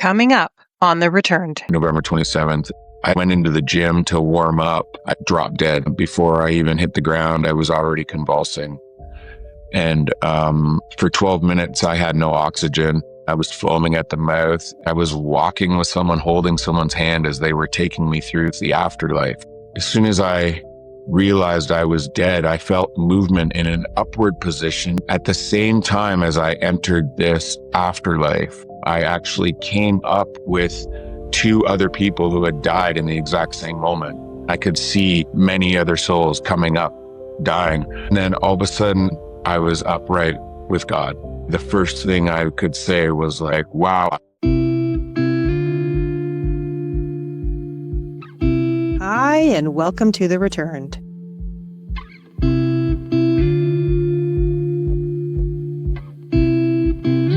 Coming up on The Returned. November 27th, I went into the gym to warm up. I dropped dead. Before I even hit the ground, I was already convulsing. And for 12 minutes, I had no oxygen. I was foaming at the mouth. I was walking with someone, holding someone's hand as they were taking me through the afterlife. As soon as I realized I was dead, I felt movement in an upward position. At the same time as I entered this afterlife, I actually came up with two other people who had died in the exact same moment. I could see many other souls coming up, dying. And then all of a sudden, I was upright with God. The first thing I could say was like, wow. Hi, and welcome to The Returned.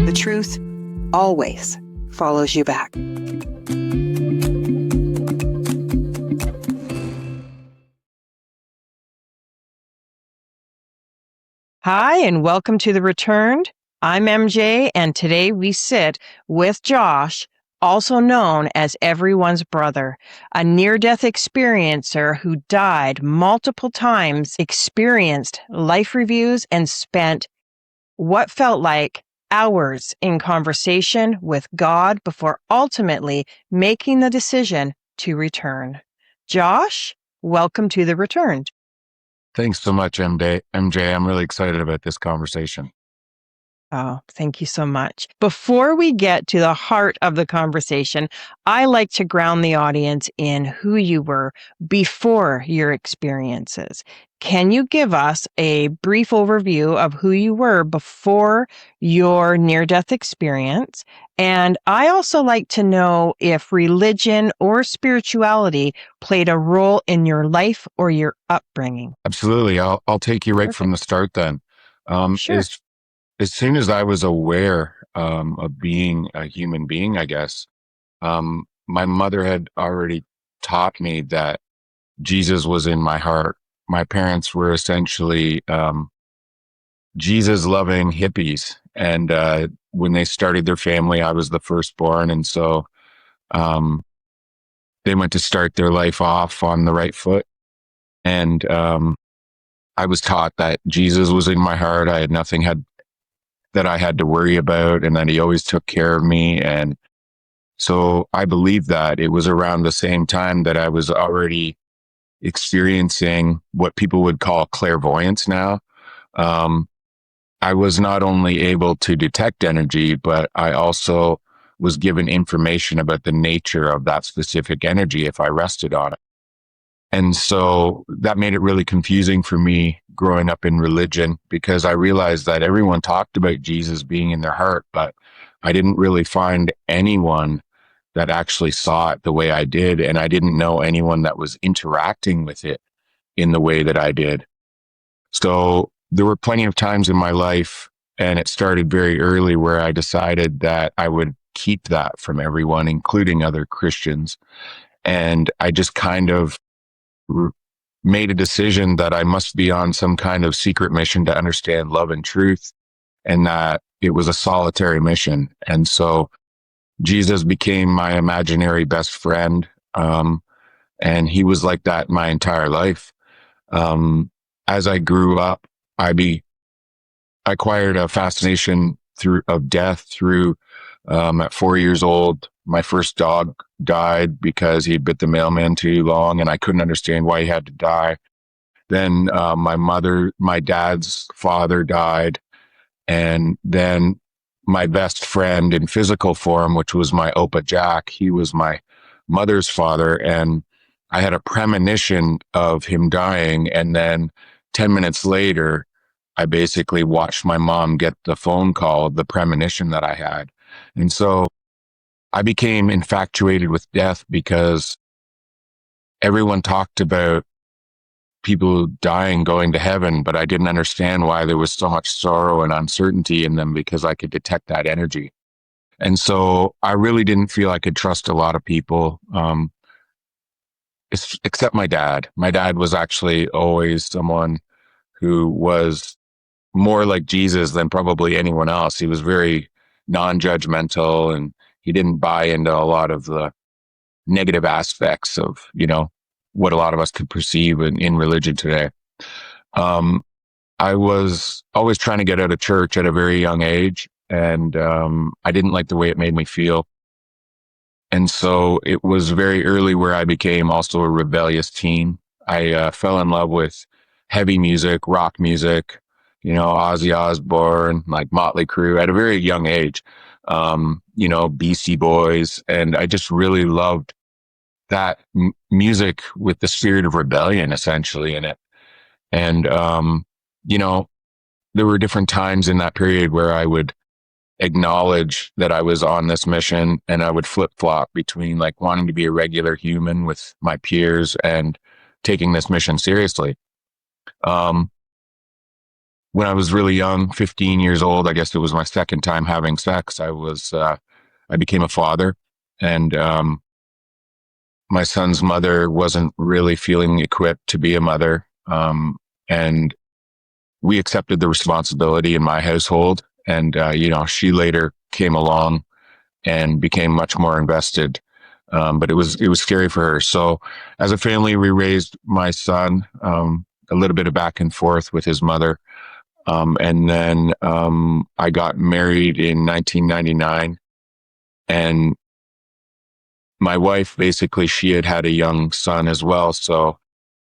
The truth always follows you back. Hi, and welcome to The Returned. I'm MJ, and today we sit with Josh, also known as everyone's brother, a near-death experiencer who died multiple times, experienced life reviews, and spent what felt like hours in conversation with God before ultimately making the decision to return. Josh, welcome to The Returned. Thanks so much, MJ. I'm really excited about this conversation. Oh, thank you so much. Before we get to the heart of the conversation, I like to ground the audience in who you were before your experiences. Can you give us a brief overview of who you were before your near-death experience? And I also like to know if religion or spirituality played a role in your life or your upbringing. Absolutely. I'll take you right Perfect. from the start then. Sure. As soon as I was aware of being a human being, I guess, my mother had already taught me that Jesus was in my heart. My parents were essentially Jesus-loving hippies. And when they started their family, I was the firstborn. And so they went to start their life off on the right foot. And I was taught that Jesus was in my heart. I had nothing that I had to worry about, and that he always took care of me. And so I believe that it was around the same time that I was already experiencing what people would call clairvoyance now. I was not only able to detect energy, but I also was given information about the nature of that specific energy if I rested on it. And so that made it really confusing for me growing up in religion, because I realized that everyone talked about Jesus being in their heart, but I didn't really find anyone that actually saw it the way I did. And I didn't know anyone that was interacting with it in the way that I did. So there were plenty of times in my life, and it started very early, where I decided that I would keep that from everyone, including other Christians. And I just kind of made a decision that I must be on some kind of secret mission to understand love and truth, and that it was a solitary mission. And so Jesus became my imaginary best friend. And he was like that my entire life. As I grew up, I acquired a fascination of death through, at 4 years old, my first dog died because he bit the mailman too long, and I couldn't understand why he had to die. Then my dad's father died, and then my best friend in physical form, which was my Opa Jack, he was my mother's father, and I had a premonition of him dying, and then 10 minutes later, I basically watched my mom get the phone call of the premonition that I had. And so I became infatuated with death, because everyone talked about people dying, going to heaven, but I didn't understand why there was so much sorrow and uncertainty in them, because I could detect that energy. And so I really didn't feel I could trust a lot of people, except my dad. My dad was actually always someone who was more like Jesus than probably anyone else. He was very non-judgmental, and He didn't buy into a lot of the negative aspects of, what a lot of us could perceive in religion today. Um, I was always trying to get out of church at a very young age, and I didn't like the way it made me feel. And so it was very early where I became also a rebellious teen. I fell in love with heavy music, rock music, Ozzy Osbourne, like Motley Crue at a very young age, Beastie Boys. And I just really loved that music with the spirit of rebellion essentially in it. And, you know, there were different times in that period where I would acknowledge that I was on this mission, and I would flip flop between like wanting to be a regular human with my peers and taking this mission seriously. Um, when I was really young, 15 years old, I guess it was my second time having sex. I became a father, and my son's mother wasn't really feeling equipped to be a mother. And we accepted the responsibility in my household. And, she later came along and became much more invested. But it was scary for her. So as a family, we raised my son, a little bit of back and forth with his mother. And then, I got married in 1999, and my wife, basically, she had had a young son as well. So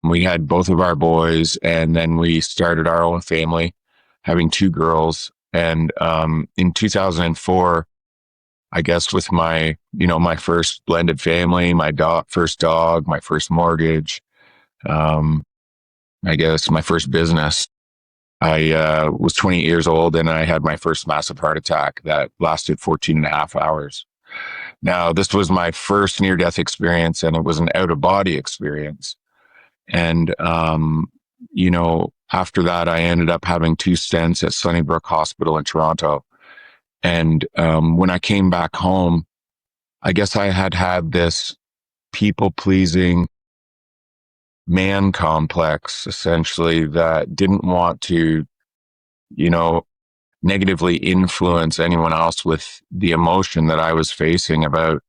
we had both of our boys, and then we started our own family, having two girls. And in 2004, I guess with my first blended family, my first dog, my first mortgage, um, I guess my first business, I was 28 years old, and I had my first massive heart attack that lasted 14 and a half hours. Now, this was my first near death experience, and it was an out of body experience. And, after that, I ended up having two stents at Sunnybrook Hospital in Toronto. And when I came back home, I guess I had this people pleasing man complex, essentially, that didn't want to, you know, negatively influence anyone else with the emotion that I was facing about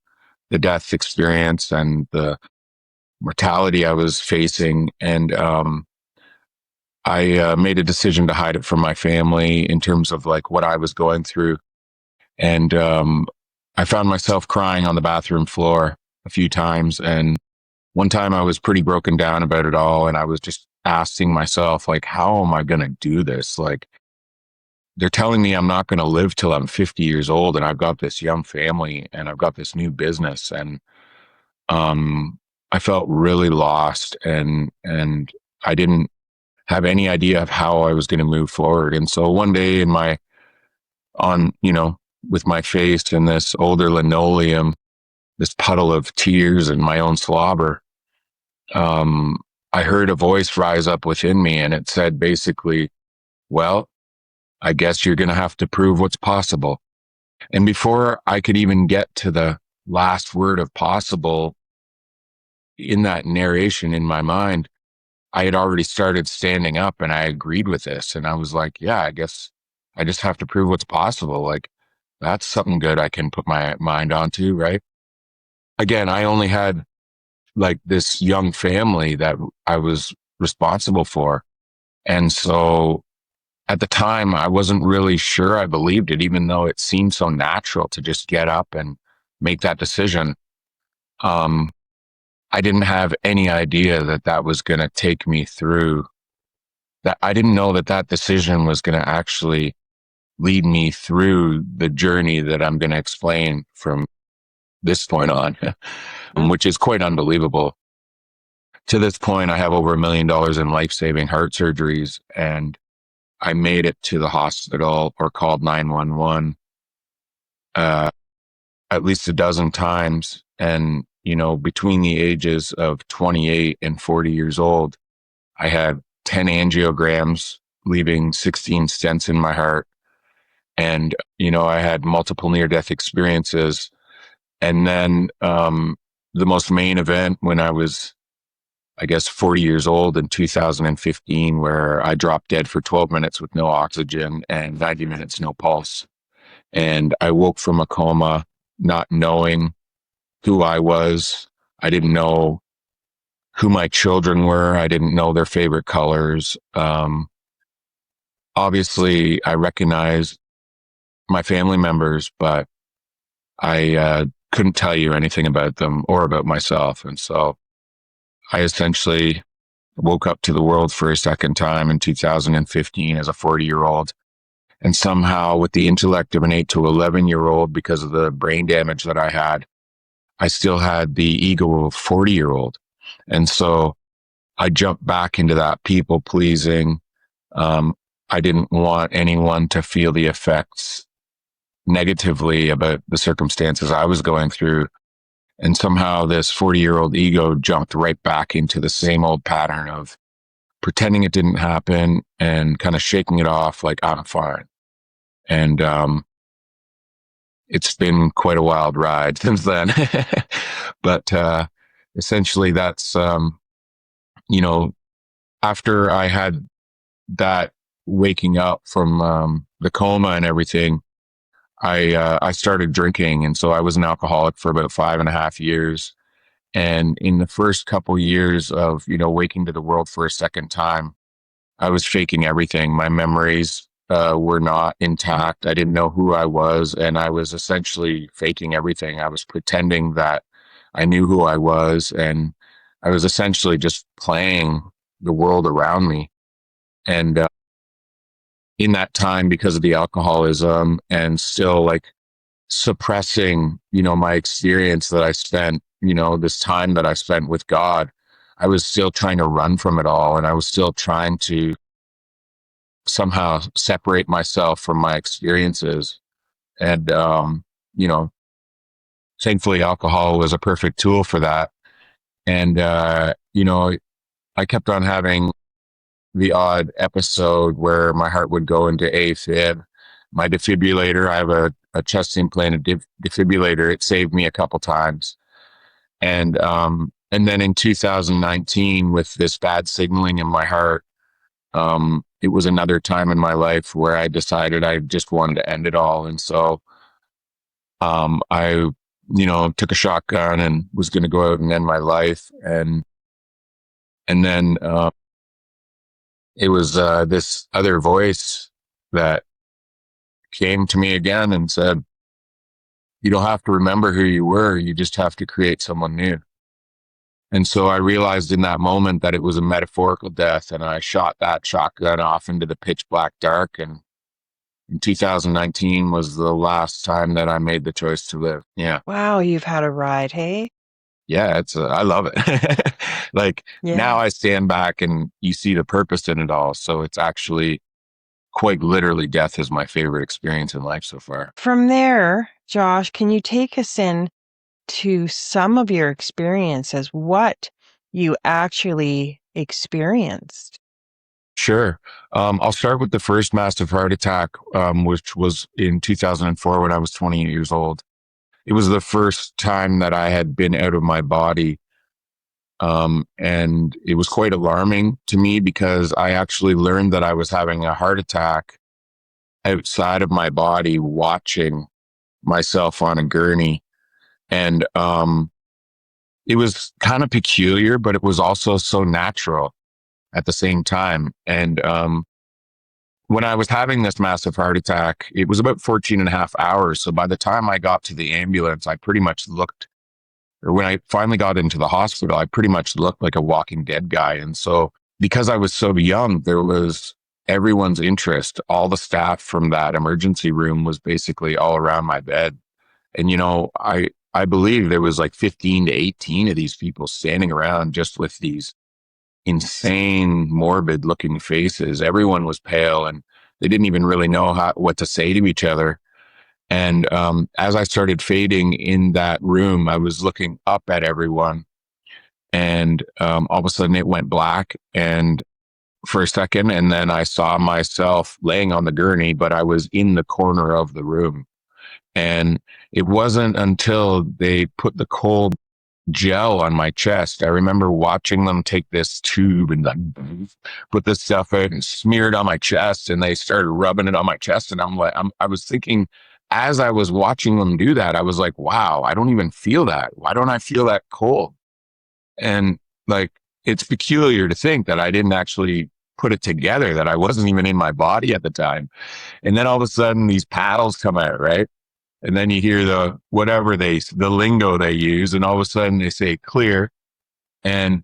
the death experience and the mortality I was facing. And I made a decision to hide it from my family in terms of like what I was going through. And I found myself crying on the bathroom floor a few times. And one time I was pretty broken down about it all. And I was just asking myself, like, how am I going to do this? Like, they're telling me I'm not going to live till I'm 50 years old, and I've got this young family, and I've got this new business. And I felt really lost, and I didn't have any idea of how I was going to move forward. And so one day with my face in this older linoleum, this puddle of tears and my own slobber, I heard a voice rise up within me, and it said basically, well, I guess you're going to have to prove what's possible. And before I could even get to the last word of possible in that narration in my mind, I had already started standing up, and I agreed with this. And I was like, yeah, I guess I just have to prove what's possible. Like, that's something good I can put my mind onto, right? Again, I only had like this young family that I was responsible for. And so at the time, I wasn't really sure I believed it, even though it seemed so natural to just get up and make that decision. I didn't have any idea that that was going to take me through that. I didn't know that that decision was going to actually lead me through the journey that I'm going to explain from this point on, which is quite unbelievable. To this point, I have over $1 million in life-saving heart surgeries, and I made it to the hospital or called 911 at least a dozen times. And, between the ages of 28 and 40 years old, I had 10 angiograms, leaving 16 stents in my heart. And, I had multiple near-death experiences. And then the most main event when I was, I guess, 40 years old in 2015, where I dropped dead for 12 minutes with no oxygen and 90 minutes, no pulse. And I woke from a coma not knowing who I was. I didn't know who my children were. I didn't know their favorite colors. Obviously, I recognized my family members, but I couldn't tell you anything about them or about myself. And so I essentially woke up to the world for a second time in 2015 as a 40-year-old. And somehow, with the intellect of an 8 to 11-year-old, because of the brain damage that I had, I still had the ego of a 40-year-old. And so I jumped back into that people pleasing. I didn't want anyone to feel the effects negatively about the circumstances I was going through. And somehow this 40-year-old ego jumped right back into the same old pattern of pretending it didn't happen and kind of shaking it off like, I'm fine. And it's been quite a wild ride since then. But essentially, that's, you know, after I had that waking up from the coma and everything, I started drinking, and so I was an alcoholic for about 5.5 years. And in the first couple years of waking to the world for a second time, I was faking everything. My memories were not intact. I didn't know who I was, and I was essentially faking everything. I was pretending that I knew who I was, and I was essentially just playing the world around me. And in that time, because of the alcoholism and still like suppressing, my experience that I spent, this time that I spent with God, I was still trying to run from it all. And I was still trying to somehow separate myself from my experiences. And, thankfully, alcohol was a perfect tool for that. And, I kept on having the odd episode where my heart would go into AFib. My defibrillator, I have a chest implanted defibrillator. It saved me a couple times. And then in 2019, with this bad signaling in my heart, it was another time in my life where I decided I just wanted to end it all. And so I, took a shotgun and was going to go out and end my life. And then it was this other voice that came to me again and said, you don't have to remember who you were. You just have to create someone new. And so I realized in that moment that it was a metaphorical death, and I shot that shotgun off into the pitch black dark. And in 2019 was the last time that I made the choice to live. Yeah. Wow, you've had a ride, hey? Yeah, I love it. Like Yeah. now I stand back and you see the purpose in it all. So it's actually quite literally death is my favorite experience in life so far. From there, Josh, can you take us in to some of your experiences, what you actually experienced? Sure. I'll start with the first massive heart attack, which was in 2004 when I was 28 years old. It was the first time that I had been out of my body. And it was quite alarming to me because I actually learned that I was having a heart attack outside of my body, watching myself on a gurney. And it was kind of peculiar, but it was also so natural at the same time. And when I was having this massive heart attack, it was about 14 and a half hours. So by the time I got to the ambulance, I pretty much looked, or when I finally got into the hospital, I pretty much looked like a Walking Dead guy. And so because I was so young, there was everyone's interest. All the staff from that emergency room was basically all around my bed. And, I believe there was like 15 to 18 of these people standing around just with these insane, morbid looking faces. Everyone was pale and they didn't even really know what to say to each other. And as I started fading in that room, I was looking up at everyone, and all of a sudden it went black and for a second, and then I saw myself laying on the gurney, but I was in the corner of the room. And it wasn't until they put the cold gel on my chest. I remember watching them take this tube and like put this stuff out and smear it on my chest, and they started rubbing it on my chest. And I was thinking as I was watching them do that, I was like, wow, I don't even feel that. Why don't I feel that cold? And like, it's peculiar to think that I didn't actually put it together, that I wasn't even in my body at the time. And then all of a sudden these paddles come out, right? And then you hear the lingo they use, and all of a sudden they say clear. And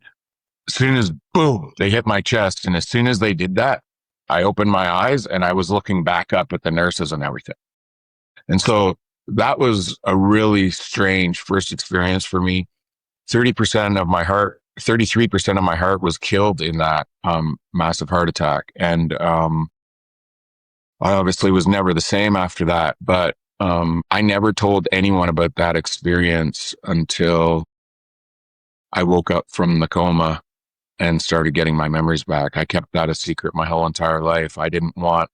as soon as boom, they hit my chest. And as soon as they did that, I opened my eyes and I was looking back up at the nurses and everything. And so that was a really strange first experience for me. 30% of my heart, 33% of my heart was killed in that massive heart attack. And I obviously was never the same after that. But I never told anyone about that experience until I woke up from the coma and started getting my memories back. I kept that a secret my whole entire life. I didn't want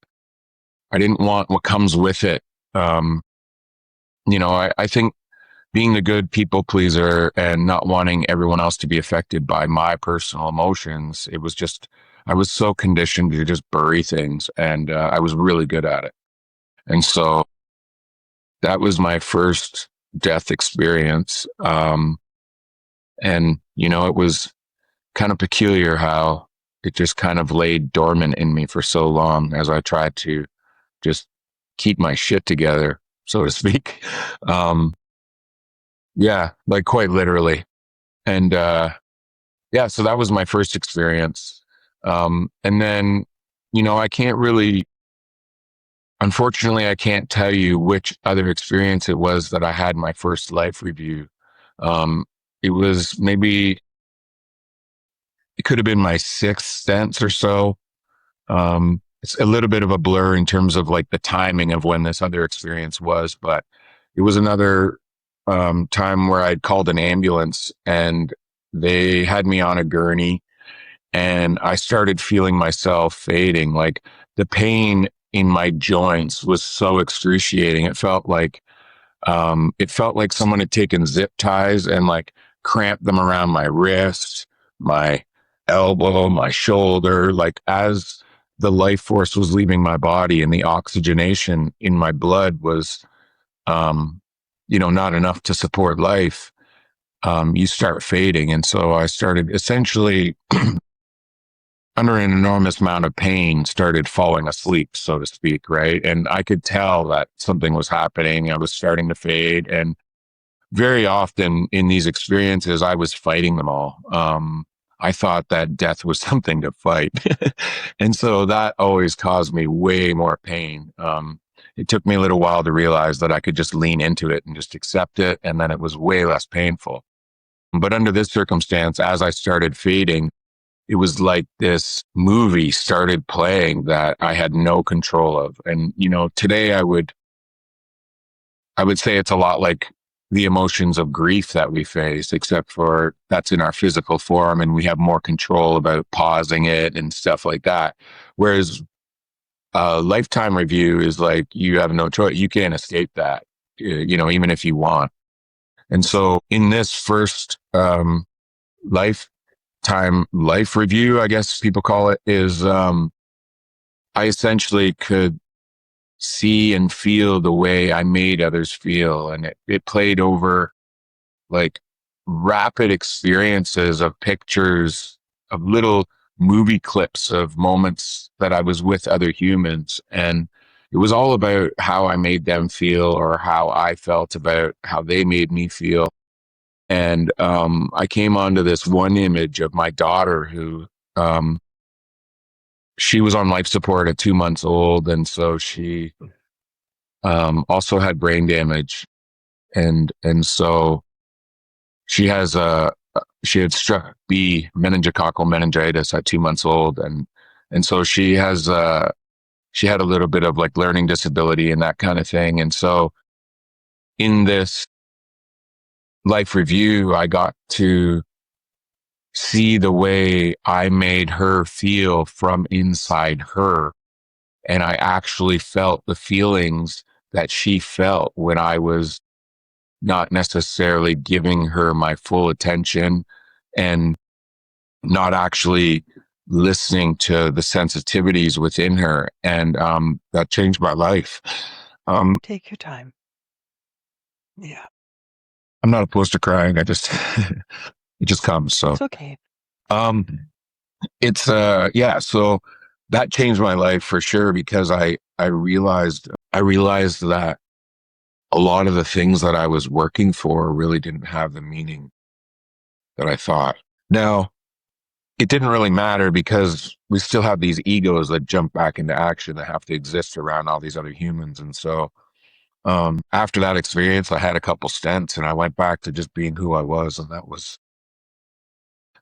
what comes with it. Um, I think being the good people pleaser and not wanting everyone else to be affected by my personal emotions, I was so conditioned to just bury things, and I was really good at it. And so that was my first death experience. And, it was kind of peculiar how it just kind of laid dormant in me for so long as I tried to just keep my shit together, so to speak. Um, yeah, like quite literally. And yeah, so that was my first experience. And then, I can't really, unfortunately, I can't tell you which other experience it was that I had my first life review. Um, it was maybe, it could have been my sixth sense or so. It's a little bit of a blur in terms of like the timing of when this other experience was, but it was another time where I'd called an ambulance and they had me on a gurney, and I started feeling myself fading. Like the pain in my joints was so excruciating. It felt like someone had taken zip ties and like cramped them around my wrist, my elbow, my shoulder, like as the life force was leaving my body and the oxygenation in my blood was, not enough to support life. You start fading. And so I started essentially under an enormous amount of pain, started falling asleep, so to speak. Right. And I could tell that something was happening. I was starting to fade. And very often in these experiences, I was fighting them all. I thought that death was something to fight. And so that always caused me way more pain. It took me a little while to realize that I could just lean into it and just accept it. And then it was way less painful. But under this circumstance, as I started fading, it was like this movie started playing that I had no control of. And, today I would say it's a lot like the emotions of grief that we face, except for that's in our physical form and we have more control about pausing it and stuff like that. Whereas a lifetime review is like you have no choice. You can't escape that, even if you want. And so in this first lifetime life review, I guess people call it, is I essentially could see and feel the way I made others feel. And it played over like rapid experiences of pictures of little movie clips of moments that I was with other humans. And it was all about how I made them feel or how I felt about how they made me feel. And I came onto this one image of my daughter who, she was on life support at 2 months old. And so she also had brain damage. And so she had strep B, meningococcal meningitis at 2 months old. And so she had a little bit of like learning disability and that kind of thing. And so in this life review, I got to see the way I made her feel from inside her. And I actually felt the feelings that she felt when I was not necessarily giving her my full attention and not actually listening to the sensitivities within her. And that changed my life. Take your time. Yeah. I'm not opposed to crying. I just, it just comes. So, It's okay. um, it's, yeah. So that changed my life for sure because I realized that a lot of the things that I was working for really didn't have the meaning that I thought. Now, it didn't really matter because we still have these egos that jump back into action that have to exist around all these other humans. And so, after that experience, I had a couple stints and I went back to just being who I was. And that was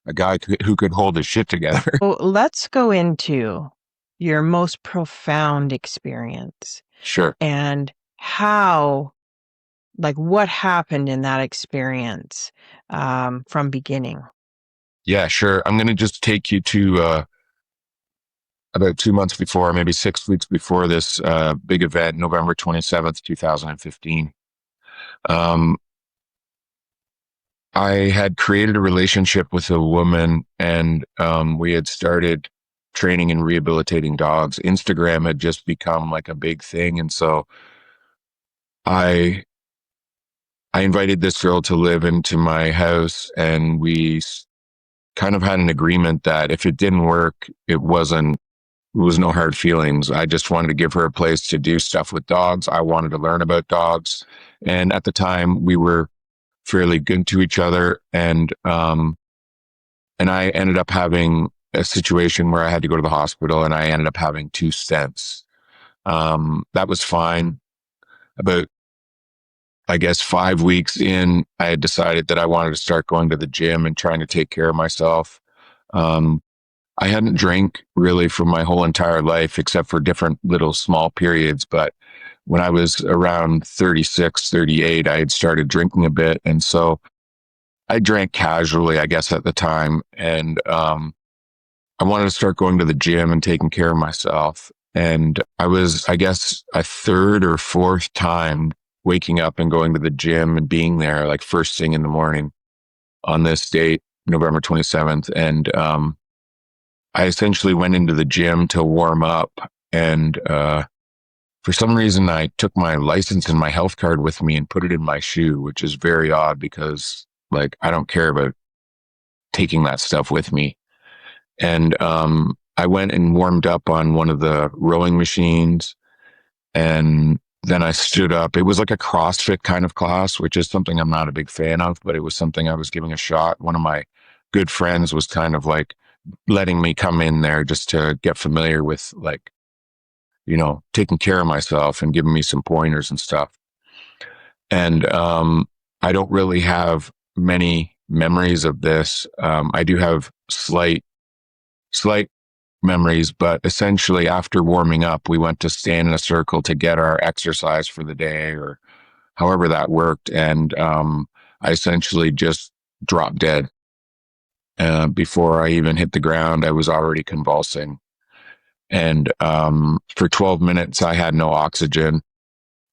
a guy who could hold his shit together. Well, let's go into your most profound experience Sure. and how, like, what happened in that experience from beginning. Yeah, sure. I'm going to just take you to about 2 months before, maybe 6 weeks before this big event, November 27th, 2015. Um, I had created a relationship with a woman and we had started training and rehabilitating dogs. Instagram had just become like a big thing. And so I I invited this girl to live into my house and we kind of had an agreement that if it didn't work, it was no hard feelings. I just wanted to give her a place to do stuff with dogs. I wanted to learn about dogs. And at the time we were fairly good to each other. And I ended up having a situation where I had to go to the hospital and I ended up having 2 stents. That was fine. About, I guess, 5 weeks in, I had decided that I wanted to start going to the gym and trying to take care of myself. Um, I hadn't drank really for my whole entire life, except for different little small periods. But when I was around 36, 38, I had started drinking a bit. And so I drank casually, I guess, at the time. And I wanted to start going to the gym and taking care of myself. And I was, I guess, a third or fourth time waking up and going to the gym and being there like first thing in the morning on this date, November 27th. And I essentially went into the gym to warm up. And for some reason, I took my license and my health card with me and put it in my shoe, which is very odd because, like, I don't care about taking that stuff with me. And I went and warmed up on one of the rowing machines. And then I stood up. It was like a CrossFit kind of class, which is something I'm not a big fan of, but it was something I was giving a shot. One of my good friends was kind of like letting me come in there just to get familiar with, like, taking care of myself and giving me some pointers and stuff. And I don't really have many memories of this. I do have slight memories, but essentially after warming up, we went to stand in a circle to get our exercise for the day or however that worked. And I essentially just dropped dead. Before I even hit the ground, I was already convulsing. And for 12 minutes, I had no oxygen.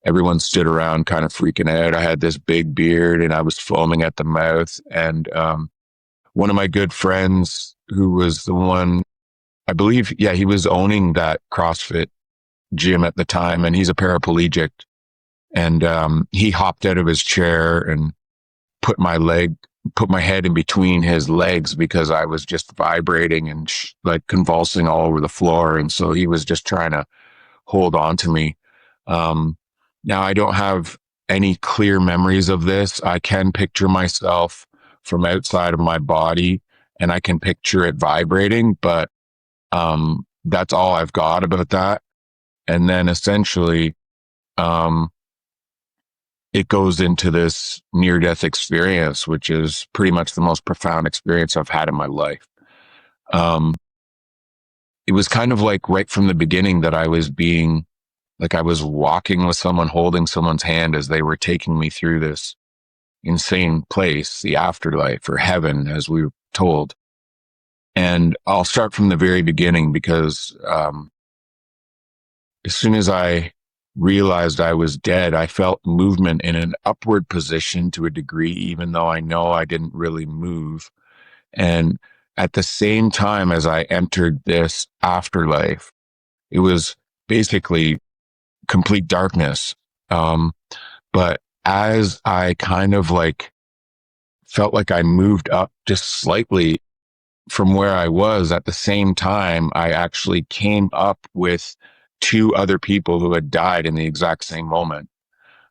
Everyone stood around kind of freaking out. I had this big beard and I was foaming at the mouth. And one of my good friends, who was the one, I believe, yeah, he was owning that CrossFit gym at the time, and he's a paraplegic. And he hopped out of his chair and put put my head in between his legs because I was just vibrating and like convulsing all over the floor. And so he was just trying to hold on to me. Um, Now I don't have any clear memories of this. I can picture myself from outside of my body and I can picture it vibrating, but that's all I've got about that. And then essentially, um, it goes into this near death experience, which is pretty much the most profound experience I've had in my life. Um, it was kind of like right from the beginning that I was walking with someone, holding someone's hand as they were taking me through this insane place, the afterlife or heaven, as we were told. And I'll start from the very beginning because as soon as I realized I was dead, I felt movement in an upward position to a degree, even though I know I didn't really move. And at the same time as I entered this afterlife, it was basically complete darkness. But as I kind of like felt like I moved up just slightly from where I was, at the same time, I actually came up with two other people who had died in the exact same moment.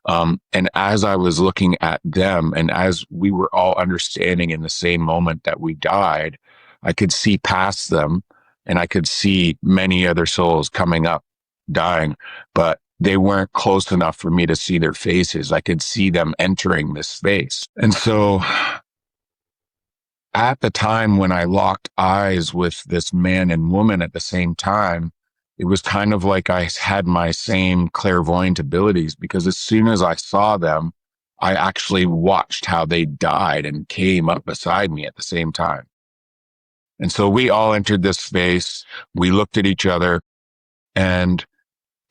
And as I was looking at them and as we were all understanding in the same moment that we died, I could see past them and I could see many other souls coming up, dying, but they weren't close enough for me to see their faces. I could see them entering this space. And so at the time when I locked eyes with this man and woman at the same time, it was kind of like I had my same clairvoyant abilities because as soon as I saw them, I actually watched how they died and came up beside me at the same time. And so we all entered this space. We looked at each other and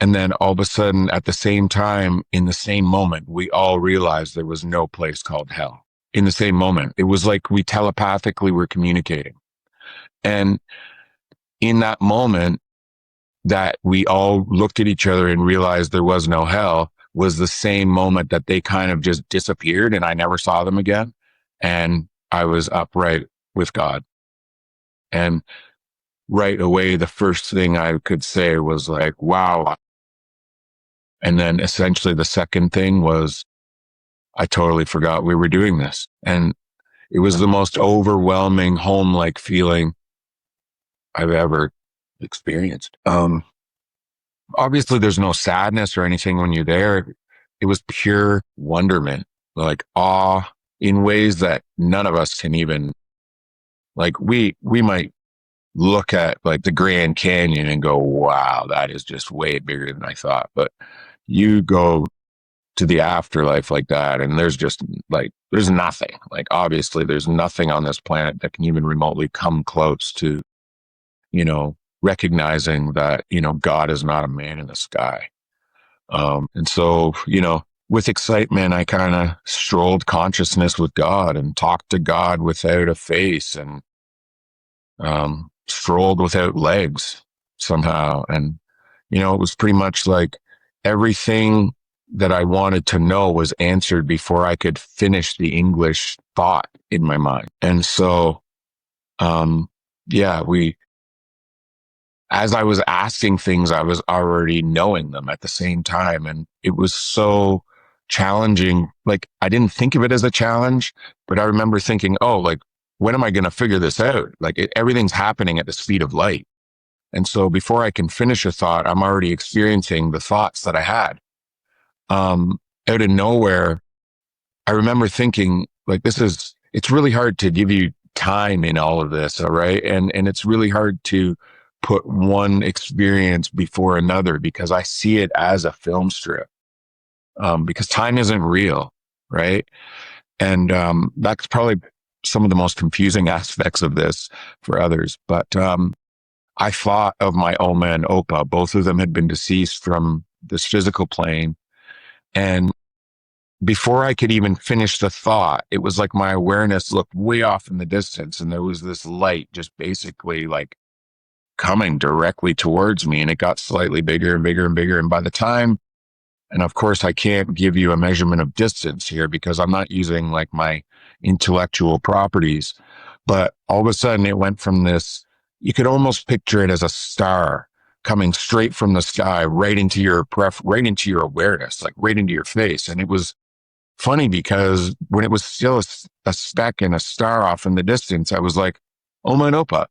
and then all of a sudden at the same time, in the same moment, we all realized there was no place called hell. In the same moment, it was like we telepathically were communicating. And in that moment that we all looked at each other and realized there was no hell was the same moment that they kind of just disappeared and I never saw them again. And I was upright with God. And right away, the first thing I could say was like, wow. And then essentially the second thing was, I totally forgot we were doing this. And it was the most overwhelming home-like feeling I've ever experienced. Obviously there's no sadness or anything when you're there. It was pure wonderment, like awe in ways that none of us can even, like we might look at like the Grand Canyon and go, wow, that is just way bigger than I thought. But you go to the afterlife like that and there's just like, there's nothing. Like obviously there's nothing on this planet that can even remotely come close to, you know, recognizing that, you know, God is not a man in the sky. And so, you know, with excitement, I kind of strolled consciousness with God and talked to God without a face and strolled without legs somehow. And, you know, it was pretty much like everything that I wanted to know was answered before I could finish the English thought in my mind. And so, yeah, as I was asking things, I was already knowing them at the same time. And it was so challenging. Like, I didn't think of it as a challenge, but I remember thinking, oh, like, when am I going to figure this out? Like, everything's happening at the speed of light. And so before I can finish a thought, I'm already experiencing the thoughts that I had. Out of nowhere, I remember thinking, like, it's really hard to give you time in all of this. All right. And it's really hard to put one experience before another because I see it as a film strip. Because time isn't real. Right. And, that's probably some of the most confusing aspects of this for others. But, I thought of my Oma and Opa. Both of them had been deceased from this physical plane. And before I could even finish the thought, it was like my awareness looked way off in the distance and there was this light just basically like coming directly towards me and it got slightly bigger and bigger and bigger. And by the time, and of course I can't give you a measurement of distance here because I'm not using like my intellectual properties, but all of a sudden it went from this, you could almost picture it as a star coming straight from the sky right into your right into your awareness, like right into your face. And it was funny because when it was still a speck and a star off in the distance, I was like, oh my Opa.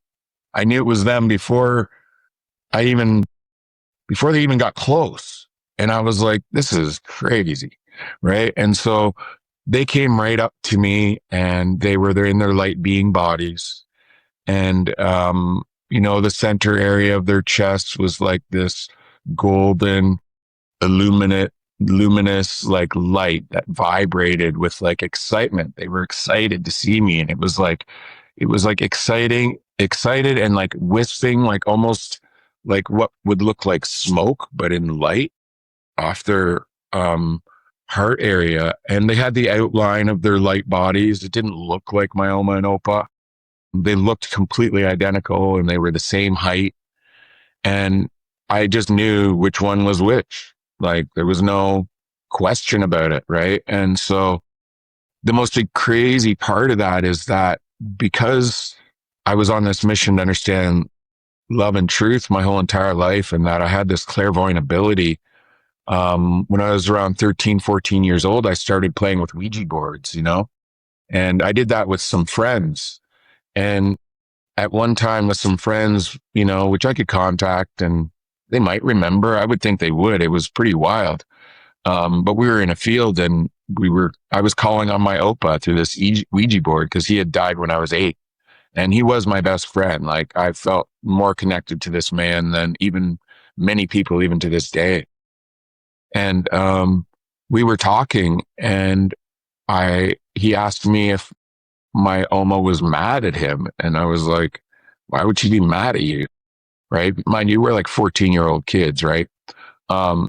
I knew it was them I even, before they even got close. And I was like, this is crazy. Right. And so they came right up to me and they were there in their light being bodies. And, you know, the center area of their chest was like this golden luminous like light that vibrated with like excitement. They were excited to see me. And it was like excited and like wisping, like almost like what would look like smoke, but in light off their, heart area. And they had the outline of their light bodies. It didn't look like my Oma and Opa. They looked completely identical and they were the same height. And I just knew which one was which. Like there was no question about it, right? And so the most crazy part of that is that because I was on this mission to understand love and truth my whole entire life, and that I had this clairvoyant ability. When I was around 13, 14 years old, I started playing with Ouija boards, and I did that with some friends. And at one time with some friends, which I could contact and they might remember. I would think they would. It was pretty wild. But we were in a field and I was calling on my Opa through this Ouija board because he had died when I was 8. And he was my best friend. Like I felt more connected to this man than even many people, even to this day. And we were talking, and he asked me if my Oma was mad at him, and I was like, "Why would she be mad at you?" Right? Mind you, we're like 14-year-old kids, right? Um,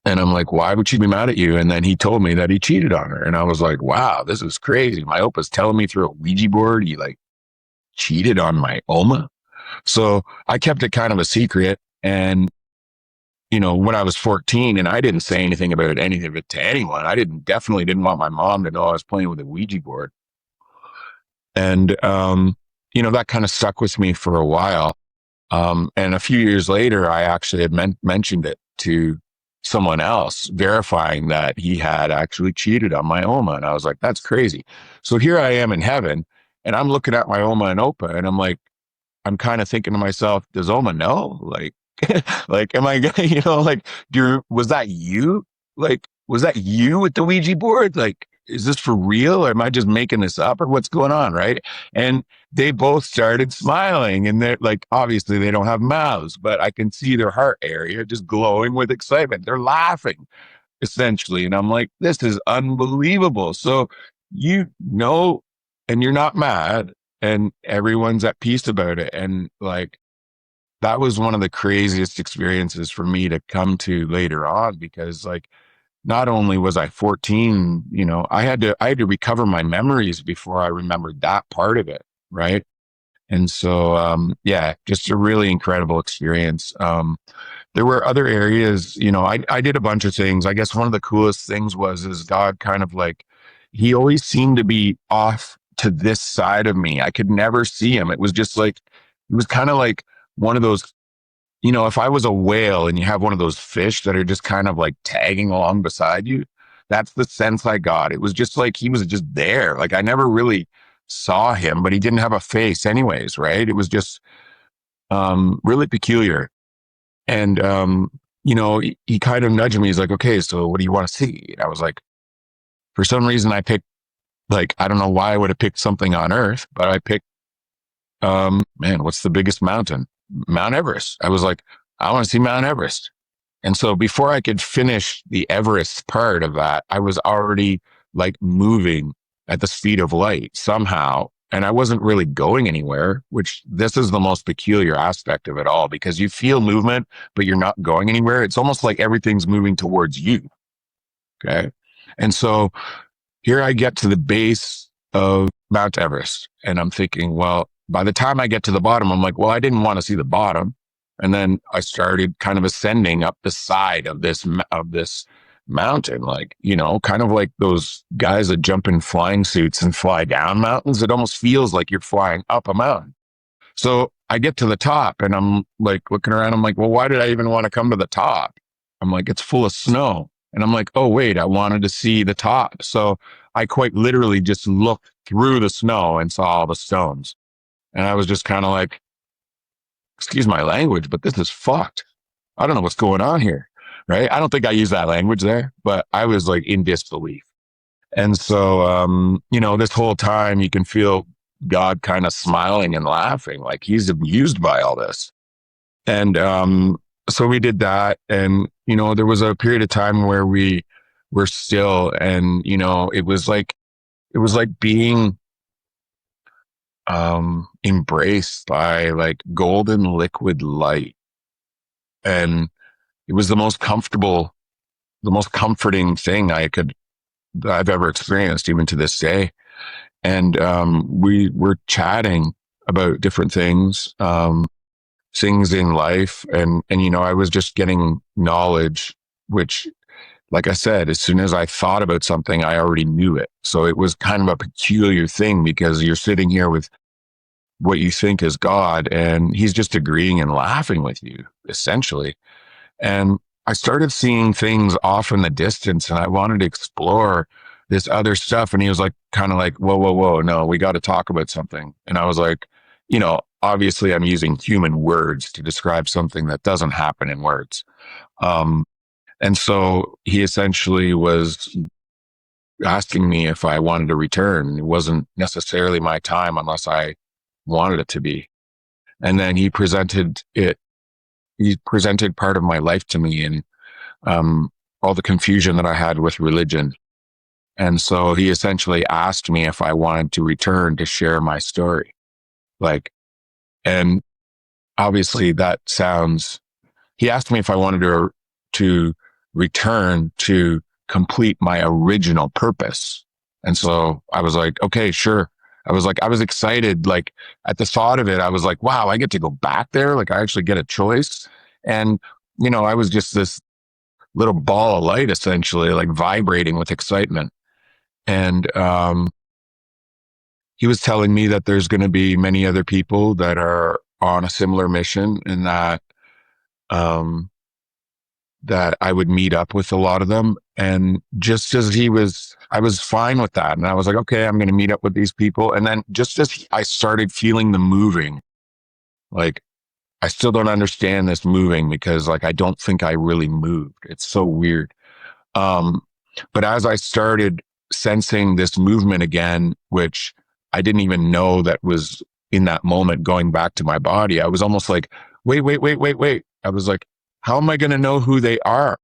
and I'm like, "Why would she be mad at you?" And then he told me that he cheated on her, and I was like, "Wow, this is crazy." My Opa's telling me through a Ouija board he like cheated on my Oma. So I kept it kind of a secret. And, when I was 14 and I didn't say anything about any of it to anyone, I definitely didn't want my mom to know I was playing with a Ouija board. And, that kind of stuck with me for a while. And a few years later, I actually had mentioned it to someone else, verifying that he had actually cheated on my Oma. And I was like, that's crazy. So here I am in heaven, and I'm looking at my Oma and Opa, and I'm kind of thinking to myself, does Oma know? Like, like, am I gonna, like, was that you? Like, was that you with the Ouija board? Like, is this for real? Or am I just making this up, or what's going on? Right. And they both started smiling, and they're like, obviously they don't have mouths, but I can see their heart area just glowing with excitement. They're laughing essentially. And I'm like, this is unbelievable. So, you know, and you're not mad, and everyone's at peace about it. And like, that was one of the craziest experiences for me to come to later on, because like, not only was I 14, I had to recover my memories before I remembered that part of it. Right. And so, yeah, just a really incredible experience. There were other areas, I did a bunch of things. I guess one of the coolest things is God kind of like, he always seemed to be off to this side of me. I could never see him. It was just like, it was kind of like one of those, if I was a whale and you have one of those fish that are just kind of like tagging along beside you, that's the sense I got. It was just like he was just there. Like I never really saw him, but he didn't have a face anyways, right? It was just really peculiar. And, he kind of nudged me. He's like, okay, so what do you want to see? And I was like, for some reason, I picked, like, I don't know why I would have picked something on Earth, but I picked, man, what's the biggest mountain? Mount Everest. I was like, I want to see Mount Everest. And so before I could finish the Everest part of that, I was already like moving at the speed of light somehow. And I wasn't really going anywhere, which this is the most peculiar aspect of it all, because you feel movement, but you're not going anywhere. It's almost like everything's moving towards you. Okay. And so here I get to the base of Mount Everest, and I'm thinking, well, by the time I get to the bottom, I'm like, well, I didn't want to see the bottom. And then I started kind of ascending up the side of this mountain, like, kind of like those guys that jump in flying suits and fly down mountains. It almost feels like you're flying up a mountain. So I get to the top, and I'm like looking around. I'm like, well, why did I even want to come to the top? I'm like, it's full of snow. And I'm like, oh, wait, I wanted to see the top. So I quite literally just looked through the snow and saw all the stones. And I was just kind of like, excuse my language, but this is fucked. I don't know what's going on here. Right. I don't think I used that language there, but I was like in disbelief. And so, this whole time you can feel God kind of smiling and laughing, like he's amused by all this. And so we did that. And, there was a period of time where we were still, and, it was like being embraced by like golden liquid light. And it was the most comforting thing that I've ever experienced, even to this day. And we were chatting about different things in life, and I was just getting knowledge, which like I said, as soon as I thought about something, I already knew it. So it was kind of a peculiar thing because you're sitting here with what you think is God, and he's just agreeing and laughing with you, essentially. And I started seeing things off in the distance, and I wanted to explore this other stuff. And he was like, kind of like, whoa, whoa, whoa, no, we got to talk about something. And I was like, obviously I'm using human words to describe something that doesn't happen in words. Um, and so he essentially was asking me if I wanted to return. It wasn't necessarily my time unless I wanted it to be. And then he presented part of my life to me, and all the confusion that I had with religion. And so he essentially asked me if I wanted to return to share my story. Like, and obviously he asked me if I wanted to return to complete my original purpose. And so I was like, okay, sure. I was excited. Like at the thought of it, I was like, wow, I get to go back there. Like I actually get a choice. And, I was just this little ball of light, essentially, like vibrating with excitement. And he was telling me that there's going to be many other people that are on a similar mission, and um, that I would meet up with a lot of them. And just as I was fine with that. And I was like, okay, I'm going to meet up with these people. And then just as I started feeling the moving, like I still don't understand this moving because like I don't think I really moved. It's so weird. Um, but as I started sensing this movement again, which I didn't even know that was in that moment going back to my body, I was almost like, wait, wait, wait, wait, wait. I was like, how am I going to know who they are?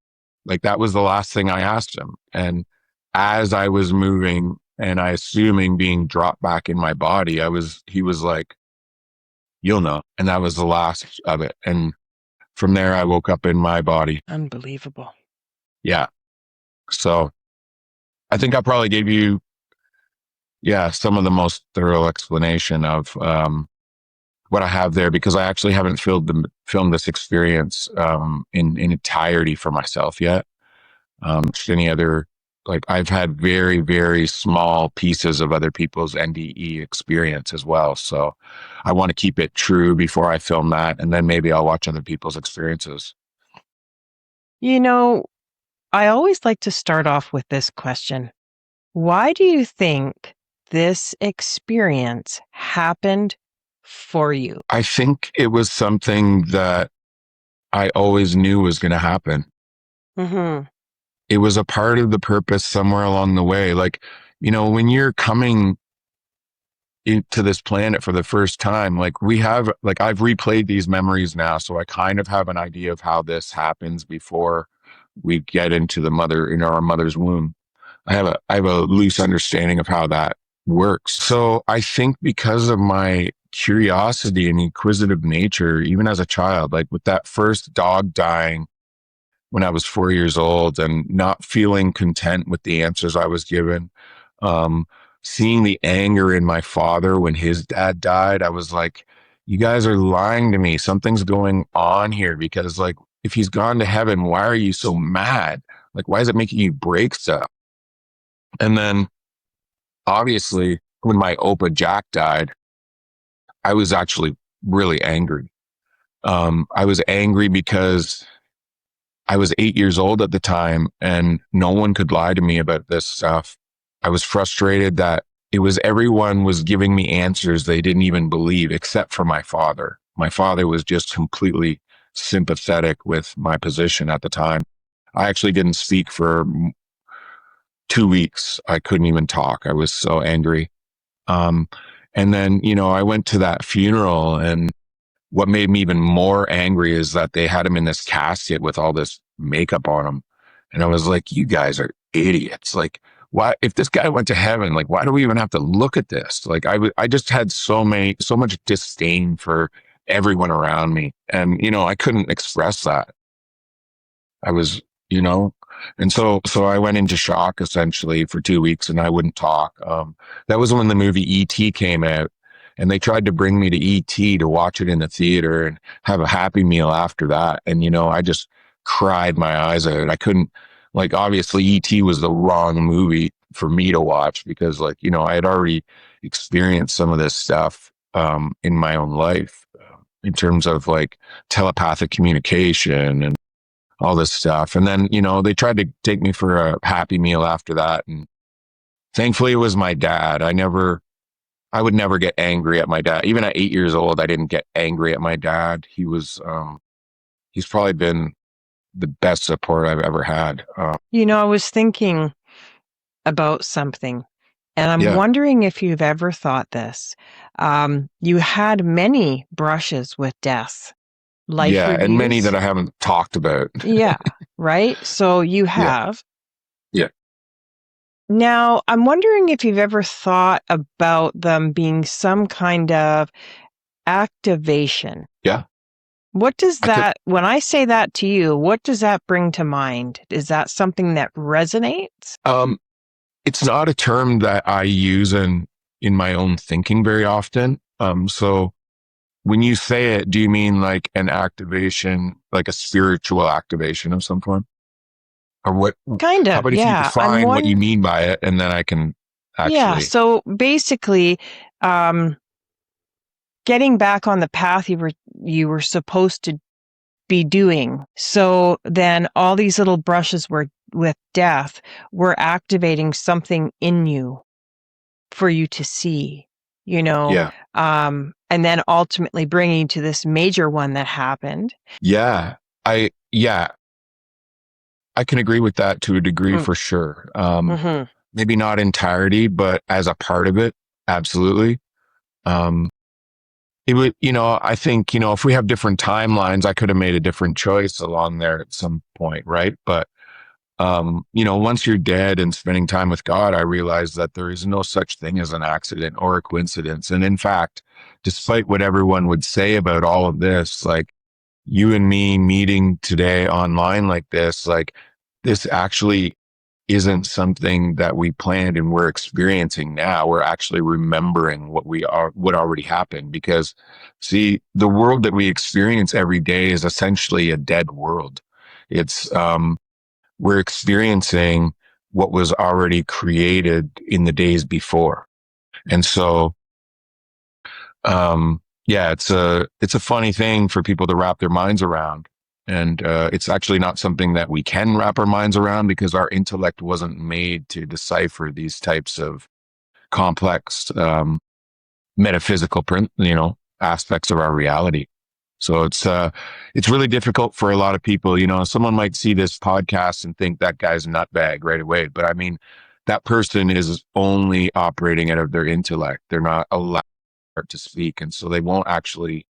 Like that was the last thing I asked him. And as I was moving and I assuming being dropped back in my body, he was like, you'll know. And that was the last of it. And from there, I woke up in my body. Unbelievable. Yeah. So I think I probably gave you, some of the most thorough explanation of what I have there because I actually haven't filmed this experience in entirety for myself yet. Just any other, like I've had very, very small pieces of other people's NDE experience as well. So I want to keep it true before I film that. And then maybe I'll watch other people's experiences. I always like to start off with this question. Why do you think this experience happened for you? I think it was something that I always knew was going to happen. Mm-hmm. It was a part of the purpose somewhere along the way. Like, when you're coming into this planet for the first time, like I've replayed these memories now. So I kind of have an idea of how this happens before we get into our mother's womb. I have a loose understanding of how that works. So I think because of my curiosity and inquisitive nature, even as a child, like with that first dog dying when I was 4 years old and not feeling content with the answers I was given, seeing the anger in my father when his dad died, I was like, you guys are lying to me. Something's going on here because like, if he's gone to heaven, why are you so mad? Like, why is it making you break stuff? And then obviously when my Opa Jack died, I was actually really angry. I was angry because I was 8 years old at the time and no one could lie to me about this stuff. I was frustrated that everyone was giving me answers they didn't even believe, except for my father. My father was just completely sympathetic with my position at the time. I actually didn't speak for 2 weeks. I couldn't even talk. I was so angry. And then, I went to that funeral, and what made me even more angry is that they had him in this casket with all this makeup on him. And I was like, you guys are idiots. Like, why, if this guy went to heaven, like, why do we even have to look at this? Like, I just had so much disdain for everyone around me. And, I couldn't express that. I was, and so I went into shock essentially for 2 weeks and I wouldn't talk. That was when the movie E.T. came out, and they tried to bring me to E.T. to watch it in the theater and have a Happy Meal after that. And, I just cried my eyes out. I couldn't, Like obviously E.T. was the wrong movie for me to watch because like, you know, I had already experienced some of this stuff in my own life in terms of like telepathic communication and all this stuff. And then, you know, they tried to take me for a happy meal after that. And thankfully it was my dad. I would never get angry at my dad. Even at 8 years old, I didn't get angry at my dad. He's probably been the best support I've ever had. I was thinking about something, and I'm Yeah. wondering if you've ever thought this. You had many brushes with death, life Yeah. And many that reviews. I haven't talked about. Yeah, right? So you Yeah. have. Yeah. Now, I'm wondering if you've ever thought about them being some kind of activation. Yeah. What does I could, when I say that to you, what does that bring to mind? Is that something that resonates? um, it's not a term that I use in my own thinking very often. So when you say it, do you mean like an activation, like a spiritual activation of some form? Or what, Kind how of, about if you yeah. I'm define what you mean by it and then I can Yeah, actually, so basically, um, getting back on the path you were supposed to be doing. So then all these little brushes were with death were activating something in you for you to see, yeah. and then ultimately bringing to this major one that happened. Yeah. Yeah, I can agree with that to a degree Mm, for sure. mhm. Maybe not entirety, but as a part of it, absolutely. Um, it would, you know, I think, you know, if we have different timelines, I could have made a different choice along there at some point, right? But you know, once you're dead and spending time with God, I realized that there is no such thing as an accident or a coincidence. And in fact, despite what everyone would say about all of this, like you and me meeting today online like this actually isn't something that we planned and we're experiencing now. We're actually remembering what already happened because see, the world that we experience every day is essentially a dead world. It's, we're experiencing what was already created in the days before. And so, yeah, it's a funny thing for people to wrap their minds around. And it's actually not something that we can wrap our minds around because our intellect wasn't made to decipher these types of complex metaphysical aspects of our reality. So it's really difficult for a lot of people. You know, someone might see this podcast and think that guy's a nutbag right away. But I mean, that person is only operating out of their intellect. They're not allowed to speak. And so they won't actually